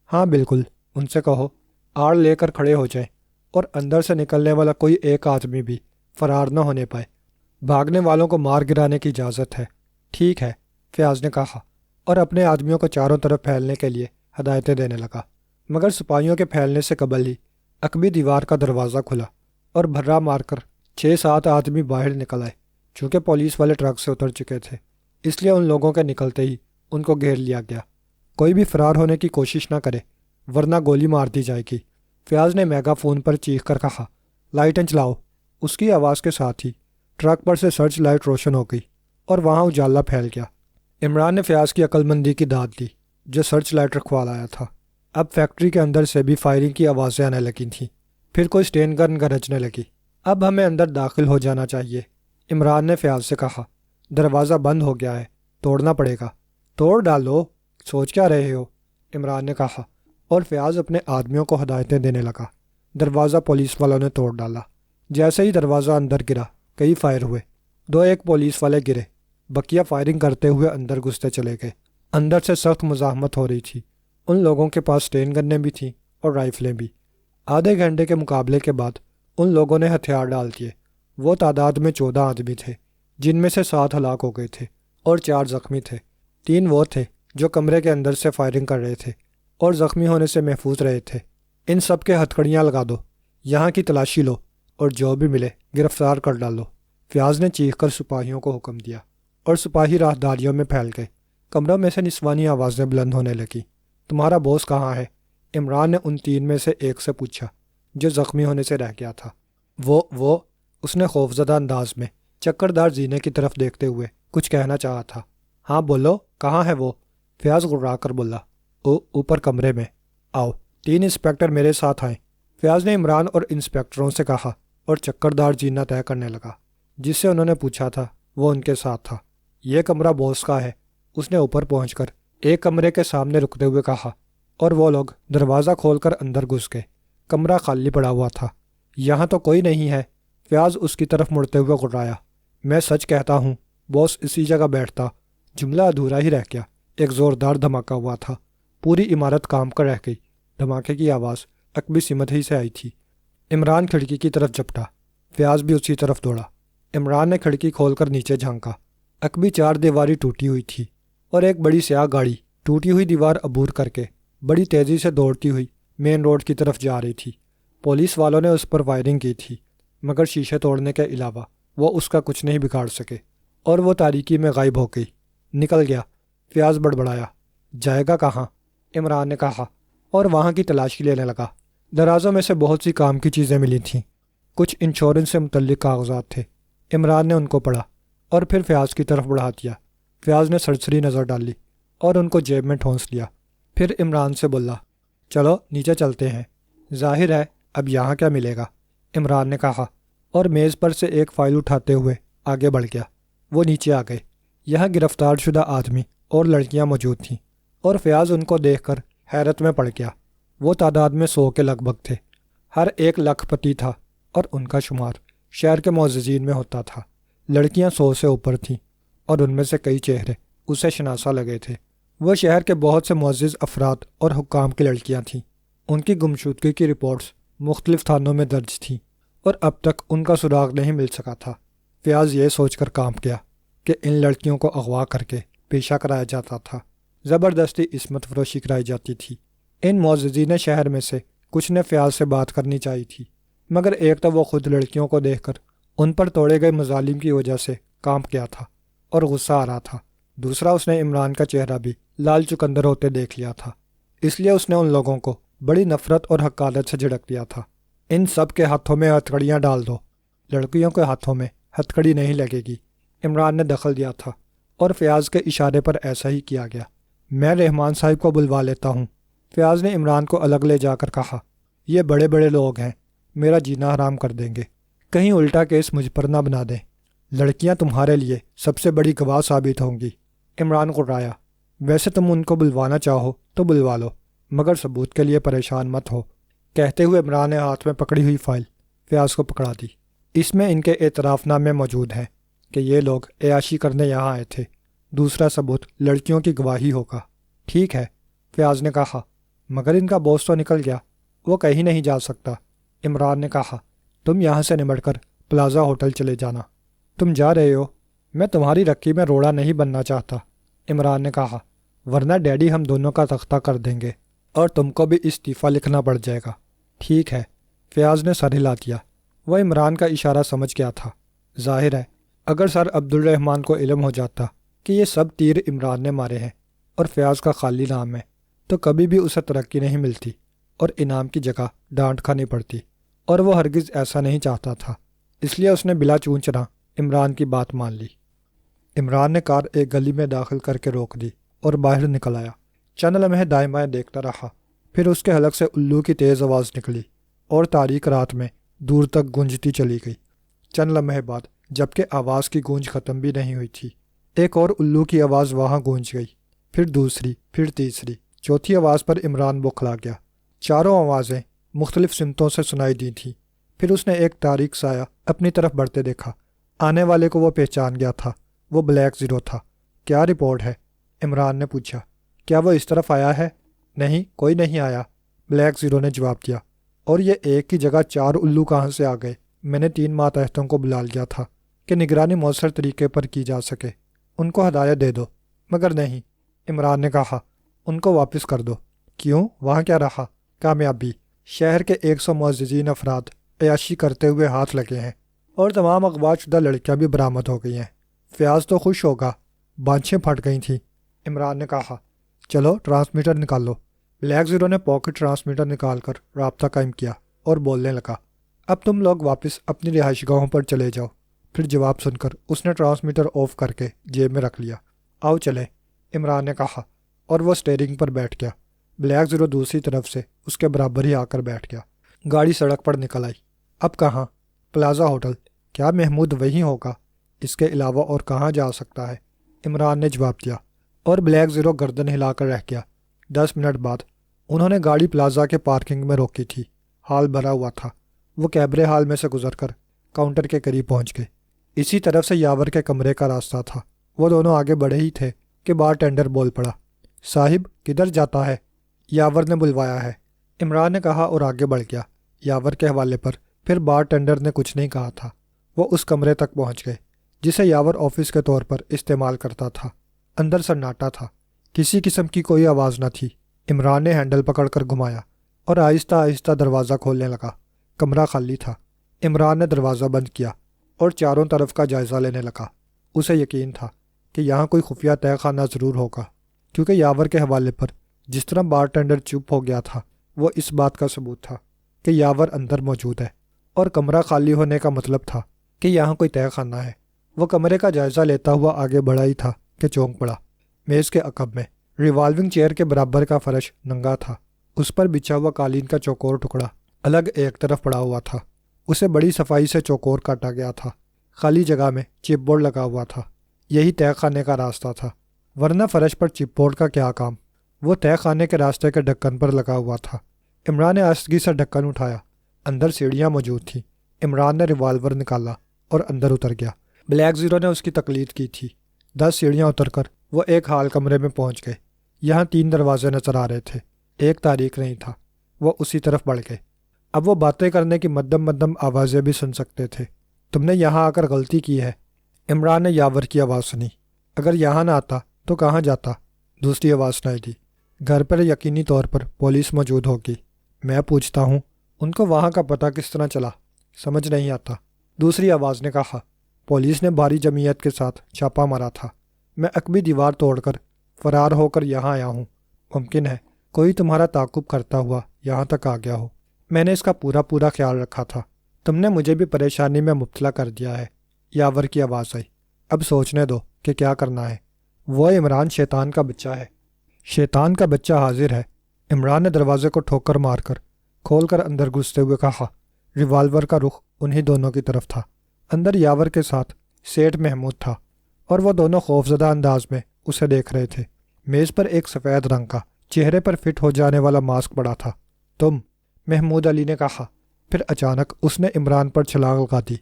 ہاں بالکل، ان سے کہو آڑ لے کر کھڑے ہو جائیں اور اندر سے نکلنے والا کوئی ایک آدمی بھی فرار نہ ہونے پائے۔ بھاگنے والوں کو مار گرانے کی اجازت ہے۔ ٹھیک ہے، فیاض نے کہا اور اپنے آدمیوں کو چاروں طرف پھیلنے کے لیے ہدایتیں دینے لگا۔ مگر سپاہیوں کے پھیلنے سے قبل ہی عقبی دیوار کا دروازہ کھلا اور بھرا مار کر 6-7 آدمی باہر نکل آئے۔ چونکہ پولیس والے ٹرک سے اتر چکے تھے اس لیے ان لوگوں کے نکلتے ہی ان کو گھیر لیا گیا۔ کوئی بھی فرار ہونے کی کوشش نہ کرے ورنہ گولی مار دی جائے گی، فیاض نے میگا فون پر چیخ کر کہا۔ لائٹیں چلاؤ۔ اس کی آواز کے ساتھ ہی ٹرک پر سے سرچ لائٹ روشن ہو گئی اور وہاں اجالا پھیل گیا۔ عمران نے فیاض کی عقل مندی کی داد دی جو سرچ لائٹ رکھوا لایا تھا۔ اب فیکٹری کے اندر سے بھی فائرنگ کی آوازیں آنے لگی تھیں۔ پھر کوئی اسٹین گن گرجنے لگی۔ اب ہمیں اندر داخل ہو جانا چاہیے، عمران نے فیاض سے کہا۔ دروازہ بند ہو گیا ہے، توڑنا پڑے گا۔ توڑ ڈالو، سوچ کیا رہے ہو، عمران نے کہا، اور فیاض اپنے آدمیوں کو ہدایتیں دینے لگا۔ دروازہ پولیس والوں نے توڑ ڈالا۔ جیسے ہی دروازہ اندر گرا، کئی فائر ہوئے۔ 2-1 پولیس والے گرے، بقیہ فائرنگ کرتے ہوئے اندر گھستے چلے گئے۔ اندر سے سخت مزاحمت ہو رہی تھی۔ ان لوگوں کے پاس اسٹین گنیں بھی تھیں اور رائفلیں بھی۔ آدھے گھنٹے کے مقابلے کے بعد ان لوگوں نے ہتھیار ڈال دیے۔ وہ تعداد میں 14 آدمی تھے، جن میں سے 7 ہلاک ہو گئے تھے اور 4 زخمی تھے۔ 3 وہ تھے جو کمرے کے اندر سے فائرنگ کر رہے تھے اور زخمی ہونے سے محفوظ رہے تھے۔ ان سب کے ہتھکڑیاں لگا دو، یہاں کی تلاشی لو، اور جو بھی ملے گرفتار کر ڈالو۔ فیاض نے چیخ کر سپاہیوں کو حکم دیا اور سپاہی راہداریوں میں پھیل گئے۔ کمروں میں سے نسوانی آوازیں بلند ہونے لگیں۔ تمہارا باس کہاں ہے؟ عمران نے ان 3 میں سے ایک سے پوچھا جو زخمی ہونے سے رہ گیا تھا۔ وہ اس نے خوفزدہ انداز میں چکردار زینے کی طرف دیکھتے ہوئے کچھ کہنا چاہا تھا۔ ہاں بولو، کہاں ہے وہ؟ فیاض گھبرا کر بولا۔ اوپر کمرے میں آؤ، 3 انسپیکٹر میرے ساتھ آئیں۔ فیاض نے عمران اور انسپیکٹروں سے کہا اور چکردار جینا طے کرنے لگا۔ جس سے انہوں نے پوچھا تھا وہ ان کے ساتھ تھا۔ یہ کمرہ باس کا ہے، اس نے اوپر پہنچ کر ایک کمرے کے سامنے رکتے ہوئے کہا، اور وہ لوگ دروازہ کھول کر اندر گھس گئے۔ کمرہ خالی پڑا ہوا تھا۔ یہاں تو کوئی نہیں ہے، فیاض اس کی طرف مڑتے ہوئے گھبرایا۔ میں سچ کہتا ہوں، باس اسی جگہ بیٹھتا۔ جملہ ادھورا ہی رہ گیا۔ ایک زوردار دھماکہ ہوا تھا، پوری عمارت کام کر رہ گئی۔ دھماکے کی آواز عقبی سمت ہی سے آئی تھی۔ عمران کھڑکی کی طرف جھپٹا، فیاض بھی اسی طرف دوڑا۔ عمران نے کھڑکی کھول کر نیچے جھانکا۔ عقبی 4 دیواری ٹوٹی ہوئی تھی اور ایک بڑی سیاہ گاڑی ٹوٹی ہوئی دیوار عبور کر کے بڑی تیزی سے دوڑتی ہوئی مین روڈ کی طرف جا رہی تھی۔ پولیس والوں نے اس پر فائرنگ کی تھی، مگر شیشے توڑنے کے علاوہ وہ اس کا کچھ نہیں بگاڑ سکے، اور وہ تاریکی میں غائب ہو گئی۔ نکل گیا، فیاض بڑبڑایا۔ جائے گا کہاں؟ عمران نے کہا، اور وہاں کی تلاشی لینے لگا۔ درازوں میں سے بہت سی کام کی چیزیں ملی تھیں۔ کچھ انشورنس سے متعلق کاغذات تھے۔ عمران نے ان کو پڑھا اور پھر فیاض کی طرف بڑھا دیا۔ فیاض نے سرسری نظر ڈالی اور ان کو جیب میں ٹھونس لیا۔ پھر عمران سے بولا، چلو نیچے چلتے ہیں، ظاہر ہے اب یہاں کیا ملے گا، عمران نے کہا، اور میز پر سے ایک فائل اٹھاتے ہوئے آگے بڑھ گیا۔ وہ نیچے آ گئے۔ یہاں گرفتار شدہ آدمی اور لڑکیاں موجود تھیں، اور فیاض ان کو دیکھ کر حیرت میں پڑ گیا۔ وہ تعداد میں 100 کے لگ بھگ تھے۔ ہر ایک لکھ پتی تھا، اور ان کا شمار شہر کے معززین میں ہوتا تھا۔ لڑکیاں 100 سے اوپر تھیں، اور ان میں سے کئی چہرے اسے شناسا لگے تھے۔ وہ شہر کے بہت سے معزز افراد اور حکام کی لڑکیاں تھیں۔ ان کی گمشدگی کی رپورٹس مختلف تھانوں میں درج تھیں، اور اب تک ان کا سراغ نہیں مل سکا تھا۔ فیاض یہ سوچ کر کانپ گیا کہ ان لڑکیوں کو اغوا کر کے پیشہ کرایا جاتا تھا، زبردستی عصمت فروشی کرائی جاتی تھی۔ ان معززین شہر میں سے کچھ نے فیاض سے بات کرنی چاہی تھی، مگر ایک تو وہ خود لڑکیوں کو دیکھ کر ان پر توڑے گئے مظالم کی وجہ سے کانپ گیا تھا اور غصہ آ رہا تھا، دوسرا اس نے عمران کا چہرہ بھی لال چکندر ہوتے دیکھ لیا تھا، اس لیے اس نے ان لوگوں کو بڑی نفرت اور حقارت سے جھڑک دیا تھا۔ ان سب کے ہاتھوں میں ہتھکڑیاں ڈال دو، لڑکیوں کے ہاتھوں میں ہتھکڑی نہیں لگے گی، عمران نے دخل دیا تھا، اور فیاض کے اشارے پر ایسا ہی کیا گیا۔ میں رحمان صاحب کو بلوا لیتا ہوں، فیاض نے عمران کو الگ لے جا کر کہا۔ یہ بڑے بڑے لوگ ہیں، میرا جینا حرام کر دیں گے، کہیں الٹا کیس مجھ پر نہ بنا دیں۔ لڑکیاں تمہارے لیے سب سے بڑی گواہ ثابت ہوں گی، عمران غرایا۔ ویسے تم ان کو بلوانا چاہو تو بلوا لو، مگر ثبوت کے لیے پریشان مت ہو، کہتے ہوئے عمران نے ہاتھ میں پکڑی ہوئی فائل فیاض کو پکڑا دی۔ اس میں ان کے اعتراف نامے موجود ہیں کہ یہ لوگ عیاشی کرنے یہاں آئے تھے، دوسرا ثبوت لڑکیوں کی گواہی ہوگا۔ ٹھیک ہے، فیاض نے کہا، مگر ان کا باس تو نکل گیا، وہ کہیں نہیں جا سکتا۔ عمران نے کہا، تم یہاں سے نمٹ کر پلازا ہوٹل چلے جانا۔ تم جا رہے ہو؟ میں تمہاری رکی میں روڑا نہیں بننا چاہتا، عمران نے کہا، ورنہ ڈیڈی ہم دونوں کا تختہ کر دیں گے اور تم کو بھی استعفیٰ لکھنا پڑ جائے گا۔ ٹھیک ہے، فیاض نے سر ہلا دیا۔ وہ عمران کا اشارہ سمجھ گیا تھا۔ ظاہر ہے اگر سر عبد الرحمن کو علم ہو جاتا کہ یہ سب تیر عمران نے مارے ہیں اور فیاض کا خالی نام ہے، تو کبھی بھی اسے ترقی نہیں ملتی اور انعام کی جگہ ڈانٹ کھانی پڑتی، اور وہ ہرگز ایسا نہیں چاہتا تھا، اس لیے اس نے بلا چونچنا عمران کی بات مان لی۔ عمران نے کار ایک گلی میں داخل کر کے روک دی اور باہر نکل آیا۔ چند لمحے دائیں بائیں دیکھتا رہا، پھر اس کے حلق سے الو کی تیز آواز نکلی اور تاریک رات میں دور تک گونجتی چلی گئی۔ چند لمحے بعد جبکہ آواز کی گونج ختم بھی نہیں ہوئی تھی، ایک اور الو کی آواز وہاں گونج گئی، پھر دوسری، پھر تیسری، چوتھی آواز پر عمران بوکھلا گیا۔ چاروں آوازیں مختلف سمتوں سے سنائی دی تھیں۔ پھر اس نے ایک تاریک سایہ اپنی طرف بڑھتے دیکھا۔ آنے والے کو وہ پہچان گیا تھا، وہ بلیک زیرو تھا۔ کیا رپورٹ ہے؟ عمران نے پوچھا۔ کیا وہ اس طرف آیا ہے؟ نہیں، کوئی نہیں آیا، بلیک زیرو نے جواب دیا۔ اور یہ ایک کی جگہ 4 الو کہاں سے آ گئے؟ میں نے 3 ماتحتوں کو بلا لیا تھا کہ نگرانی مؤثر طریقے پر کی جا سکے، ان کو ہدایت دے دو، مگر نہیں، عمران نے کہا، ان کو واپس کر دو۔ کیوں؟ وہاں کیا رہا؟ کامیابی۔ شہر کے 100 معززین افراد عیاشی کرتے ہوئے ہاتھ لگے ہیں اور تمام اغوا شدہ لڑکیاں بھی برآمد ہو گئی ہیں۔ فیاض تو خوش ہوگا، بانچھیں پھٹ گئی تھیں، عمران نے کہا۔ چلو ٹرانسمیٹر نکال لو۔ بلیک زیرو نے پاکٹ ٹرانسمیٹر نکال کر رابطہ قائم کیا اور بولنے لگا، اب تم لوگ واپس اپنی رہائش گاہوں پر چلے جاؤ۔ پھر جواب سن کر اس نے ٹرانسمیٹر آف کر کے جیب میں رکھ لیا۔ آؤ چلے، عمران نے کہا، اور وہ سٹیئرنگ پر بیٹھ گیا۔ بلیک زیرو دوسری طرف سے اس کے برابر ہی آ کر بیٹھ گیا۔ گاڑی سڑک پر نکل آئی۔ اب کہاں؟ Plaza hotel. کیا محمود وہیں ہوگا؟ اس کے علاوہ اور کہاں جا سکتا ہے؟ عمران نے جواب دیا، اور بلیک زیرو گردن ہلا کر رہ گیا۔ 10 منٹ بعد انہوں نے گاڑی پلازا کے پارکنگ میں روکی تھی۔ ہال بھرا ہوا تھا۔ وہ کیبرے ہال میں سے گزر کر کاؤنٹر کے قریب پہنچ گئے۔ اسی طرف سے یاور کے کمرے کا راستہ تھا۔ وہ دونوں آگے بڑھے ہی تھے کہ بار ٹینڈر بول پڑا، صاحب کدھر جاتا ہے؟ یاور نے بلوایا ہے، عمران نے کہا اور آگے بڑھ گیا۔ یاور کے حوالے پر پھر بار ٹینڈر نے کچھ نہیں کہا تھا۔ وہ اس کمرے تک پہنچ گئے جسے یاور آفس کے طور پر استعمال کرتا تھا۔ اندر سناٹا تھا، کسی قسم کی کوئی آواز نہ تھی۔ عمران نے ہینڈل پکڑ کر گھمایا اور آہستہ آہستہ دروازہ کھولنے لگا۔ کمرہ خالی تھا۔ عمران نے دروازہ بند کیا اور چاروں طرف کا جائزہ لینے لگا۔ اسے یقین تھا کہ یہاں کوئی خفیہ تہہ خانہ ضرور ہوگا، کیونکہ یاور کے حوالے پر جس طرح بار ٹینڈر چپ ہو گیا تھا وہ اس بات کا ثبوت تھا کہ یاور اندر موجود ہے، اور کمرہ خالی ہونے کا مطلب تھا کہ یہاں کوئی تہہ خانہ ہے۔ وہ کمرے کا جائزہ لیتا ہوا آگے بڑھا ہی تھا کہ چونک پڑا۔ میز کے عقب میں ریوالونگ چیئر کے برابر کا فرش ننگا تھا۔ اس پر بچھا ہوا قالین کا چوکور ٹکڑا الگ ایک طرف پڑا ہوا تھا۔ اسے بڑی صفائی سے چوکور کاٹا گیا تھا۔ خالی جگہ میں چپ بورڈ لگا ہوا تھا۔ یہی تہہ خانے کا راستہ تھا، ورنہ فرش پر چپ بورڈ کا کیا کام؟ وہ تہہ خانے کے راستے کے ڈھکن پر لگا ہوا تھا۔ عمران نے آہستگی سے ڈھکن اٹھایا۔ اندر سیڑھیاں موجود تھیں۔ عمران نے ریوالور نکالا اور اندر اتر گیا۔ بلیک زیرو نے اس کی تقلید کی تھی۔ 10 سیڑھیاں اتر کر وہ ایک ہال کمرے میں پہنچ گئے۔ یہاں 3 دروازے نظر آ رہے تھے، ایک تاریک نہیں تھا۔ وہ اسی طرف بڑھ گئے۔ اب وہ باتیں کرنے کی مدم مدم آوازیں بھی سن سکتے تھے۔ تم نے یہاں آ کر غلطی کی ہے، عمران نے یاور کی آواز سنی۔ اگر یہاں نہ آتا تو کہاں جاتا؟ دوسری آواز سنائی دی۔ گھر پر یقینی طور پر پولیس موجود ہوگی۔ میں پوچھتا ہوں، ان کو وہاں کا پتہ کس طرح چلا؟ سمجھ نہیں آتا، دوسری آواز نے کہا۔ پولیس نے بھاری جمعیت کے ساتھ چھاپا مارا تھا۔ میں عقبی دیوار توڑ کر فرار ہو کر یہاں آیا ہوں۔ ممکن ہے کوئی تمہارا تعاقب کرتا ہوا یہاں تک آ گیا ہو۔ میں نے اس کا پورا خیال رکھا تھا۔ تم نے مجھے بھی پریشانی میں مبتلا کر دیا ہے، یاور کی آواز آئی۔ اب سوچنے دو کہ کیا کرنا ہے۔ وہ عمران شیطان کا بچہ ہے۔ شیطان کا بچہ حاضر ہے، عمران نے دروازے کو ٹھوکر مار کر کھول کر اندر گھستے ہوئے کہا۔ ریوالور کا رخ انہی دونوں کی طرف تھا۔ اندر یاور کے ساتھ سیٹھ محمود تھا، اور وہ دونوں خوفزدہ انداز میں اسے دیکھ رہے تھے۔ میز پر ایک سفید رنگ کا چہرے پر فٹ ہو جانے والا ماسک پڑا تھا۔ تم، محمود علی نے کہا۔ پھر اچانک اس نے عمران پر چھلانگ لگا دی،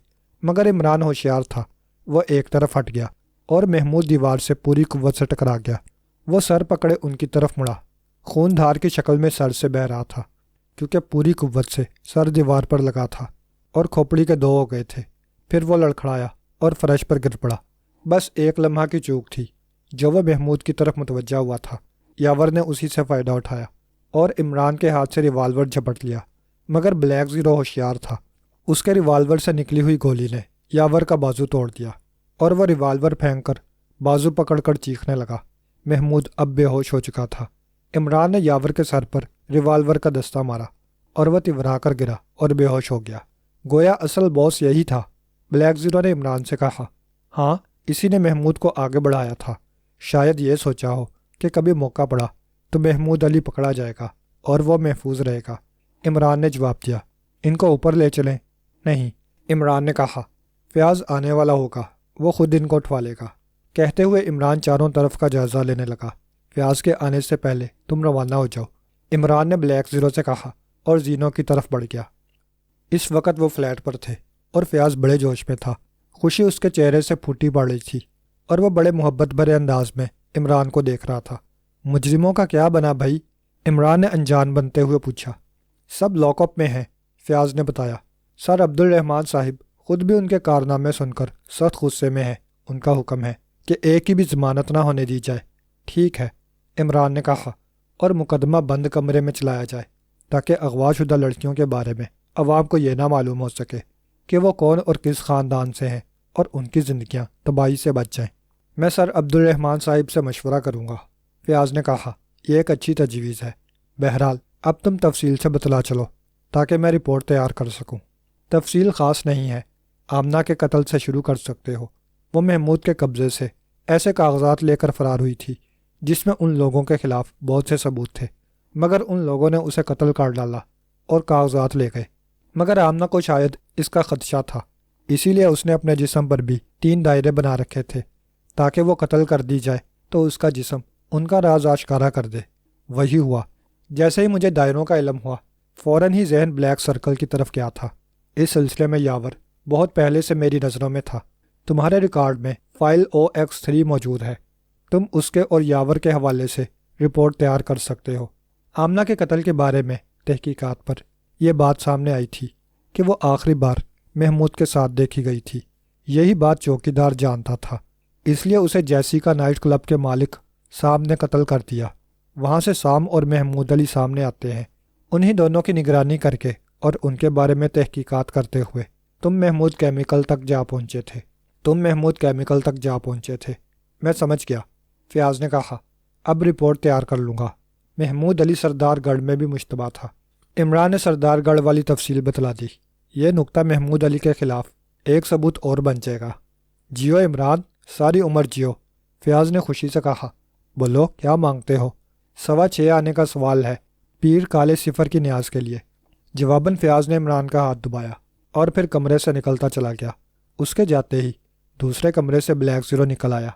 مگر عمران ہوشیار تھا۔ وہ ایک طرف ہٹ گیا اور محمود دیوار سے پوری قوت سے ٹکرا گیا۔ وہ سر پکڑے ان کی طرف مڑا۔ خون دھار کی شکل میں سر سے بہہ رہا تھا، کیونکہ پوری قوت سے سر دیوار پر لگا تھا اور کھوپڑی کے 2 ہو گئے تھے۔ پھر وہ لڑکھڑایا اور فرش پر گر پڑا۔ بس ایک لمحہ کی چوک تھی جو وہ محمود کی طرف متوجہ ہوا تھا۔ یاور نے اسی سے فائدہ اٹھایا اور عمران کے ہاتھ سے ریوالور جھپٹ لیا، مگر بلیک زیرو ہوشیار تھا۔ اس کے ریوالور سے نکلی ہوئی گولی نے یاور کا بازو توڑ دیا اور وہ ریوالور پھینک کر بازو پکڑ کر چیخنے لگا۔ محمود اب بے ہوش ہو چکا تھا۔ عمران نے یاور کے سر پر ریوالور کا دستہ مارا اور وہ تورا کر گرا اور بے ہوش ہو گیا۔ گویا اصل باس یہی تھا، بلیک زیرو نے عمران سے کہا۔ ہاں، اسی نے محمود کو آگے بڑھایا تھا۔ شاید یہ سوچا ہو کہ کبھی موقع پڑا تو محمود علی پکڑا جائے گا اور وہ محفوظ رہے گا۔ عمران نے جواب دیا۔ ان کو اوپر لے چلیں؟ نہیں، عمران نے کہا، فیاض آنے والا ہوگا، وہ خود ان کو اٹھوا لے گا۔ کہتے ہوئے عمران چاروں طرف کا جائزہ لینے لگا۔ فیاض کے آنے سے پہلے تم روانہ ہو جاؤ، عمران نے بلیک زیرو سے کہا اور زینو کی طرف بڑھ گیا۔ اس وقت وہ فلیٹ پر تھے اور فیاض بڑے جوش میں تھا۔ خوشی اس کے چہرے سے پھوٹی پڑ رہی تھی اور وہ بڑے محبت بھرے انداز میں عمران کو دیکھ رہا تھا۔ مجرموں کا کیا بنا بھائی؟ عمران نے انجان بنتے ہوئے پوچھا۔ سب لاک اپ میں ہیں، فیاض نے بتایا۔ سر عبد الرحمن صاحب خود بھی ان کے کارنامے سن کر سخت غصے میں ہیں۔ ان کا حکم ہے کہ ایک کی بھی ضمانت نہ ہونے دی جائے۔ ٹھیک ہے، عمران نے کہا، اور مقدمہ بند کمرے میں چلایا جائے تاکہ اغوا شدہ لڑکیوں کے بارے میں عوام کو یہ نہ معلوم ہو سکے کہ وہ کون اور کس خاندان سے ہیں اور ان کی زندگیاں تباہی سے بچ جائیں۔ میں سر عبد الرحمن صاحب سے مشورہ کروں گا، فیاض نے کہا۔ یہ ایک اچھی تجویز ہے۔ بہرحال اب تم تفصیل سے بتلا چلو تاکہ میں رپورٹ تیار کر سکوں۔ تفصیل خاص نہیں ہے، آمنہ کے قتل سے شروع کر سکتے ہو۔ وہ محمود کے قبضے سے ایسے کاغذات لے کر فرار ہوئی تھی جس میں ان لوگوں کے خلاف بہت سے ثبوت تھے، مگر ان لوگوں نے اسے قتل کر ڈالا اور کاغذات لے گئے۔ مگر آمنہ کو شاید اس کا خدشہ تھا، اسی لیے اس نے اپنے جسم پر بھی 3 دائرے بنا رکھے تھے تاکہ وہ قتل کر دی جائے تو اس کا جسم ان کا راز آشکارا کر دے۔ وہی ہوا۔ جیسے ہی مجھے دائروں کا علم ہوا فوراً ہی ذہن بلیک سرکل کی طرف گیا تھا۔ اس سلسلے میں یاور بہت پہلے سے میری نظروں میں تھا۔ تمہارے ریکارڈ میں فائل OX3 موجود ہے، تم اس کے اور یاور کے حوالے سے رپورٹ تیار کر سکتے ہو۔ آمنہ کے قتل کے بارے میں تحقیقات پر یہ بات سامنے آئی تھی کہ وہ آخری بار محمود کے ساتھ دیکھی گئی تھی۔ یہی بات چوکیدار جانتا تھا، اس لیے اسے جیسیکا نائٹ کلب کے مالک سام نے قتل کر دیا۔ وہاں سے سام اور محمود علی سامنے آتے ہیں۔ انہی دونوں کی نگرانی کر کے اور ان کے بارے میں تحقیقات کرتے ہوئے تم محمود کیمیکل تک جا پہنچے تھے۔ میں سمجھ گیا، فیاض نے کہا۔ اب رپورٹ تیار کر لوں گا۔ محمود علی سردار گڑھ میں بھی مشتبہ تھا۔ عمران نے سردار گڑھ والی تفصیل بتلا دی۔ یہ نقطہ محمود علی کے خلاف ایک ثبوت اور بن جائے گا۔ جیو عمران، ساری عمر جیو، فیاض نے خوشی سے کہا۔ بولو کیا مانگتے ہو؟ 6:15 آنے کا سوال ہے، پیر کالے صفر کی نیاز کے لیے۔ جواباً فیاض نے عمران کا ہاتھ دبایا اور پھر کمرے سے نکلتا چلا گیا۔ اس کے جاتے ہی دوسرے کمرے سے بلیک زیرو نکل آیا۔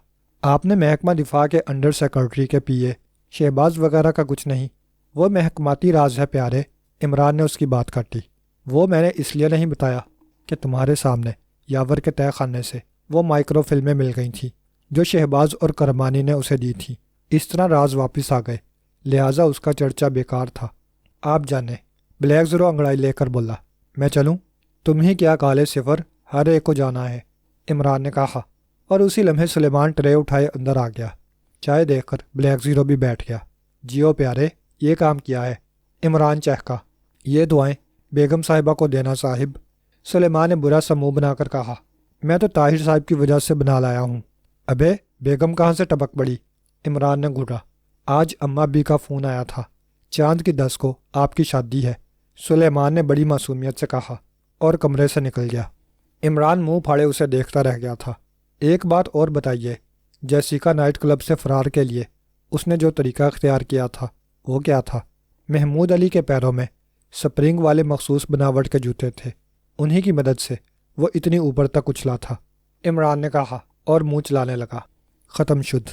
آپ نے محکمہ دفاع کے انڈر سیکرٹری کے PA شہباز وغیرہ کا کچھ نہیں؟ وہ محکماتی راز ہے پیارے، عمران نے اس کی بات کاٹی۔ وہ میں نے اس لیے نہیں بتایا کہ تمہارے سامنے یاور کے تہہ خانے سے وہ مائکرو فلمیں مل گئی تھیں جو شہباز اور کرمانی نے اسے دی تھیں۔ اس طرح راز واپس آ گئے، لہٰذا اس کا چرچا بیکار تھا۔ آپ جانے، بلیک زیرو انگڑائی لے کر بولا۔ میں چلوں؟ تم ہی کیا کالے صفر، ہر ایک کو جانا ہے، عمران نے کہا، اور اسی لمحے سلیمان ٹرے اٹھائے اندر آ گیا۔ چائے دیکھ کر بلیک زیرو بھی بیٹھ گیا۔ جیو پیارے، یہ کام کیا ہے؟ عمران چہکا۔ یہ دعائیں بیگم صاحبہ کو دینا صاحب، سلیمان نے برا سا منہ بنا کر کہا۔ میں تو طاہر صاحب کی وجہ سے بنا لایا ہوں۔ ابے بیگم کہاں سے ٹپک پڑی؟ عمران نے گھورا۔ آج اماں بی کا فون آیا تھا، چاند کی 10 کو آپ کی شادی ہے، سلیمان نے بڑی معصومیت سے کہا اور کمرے سے نکل گیا۔ عمران منہ پھاڑے اسے دیکھتا رہ گیا تھا۔ ایک بات اور بتائیے، جیسیکا نائٹ کلب سے فرار کے لیے اس نے جو طریقہ اختیار کیا تھا وہ کیا تھا؟ محمود علی کے پیروں میں سپرنگ والے مخصوص بناوٹ کے جوتے تھے، انہی کی مدد سے وہ اتنی اوپر تک اچھلا تھا، عمران نے کہا اور منہ چلانے لگا۔ ختم شد۔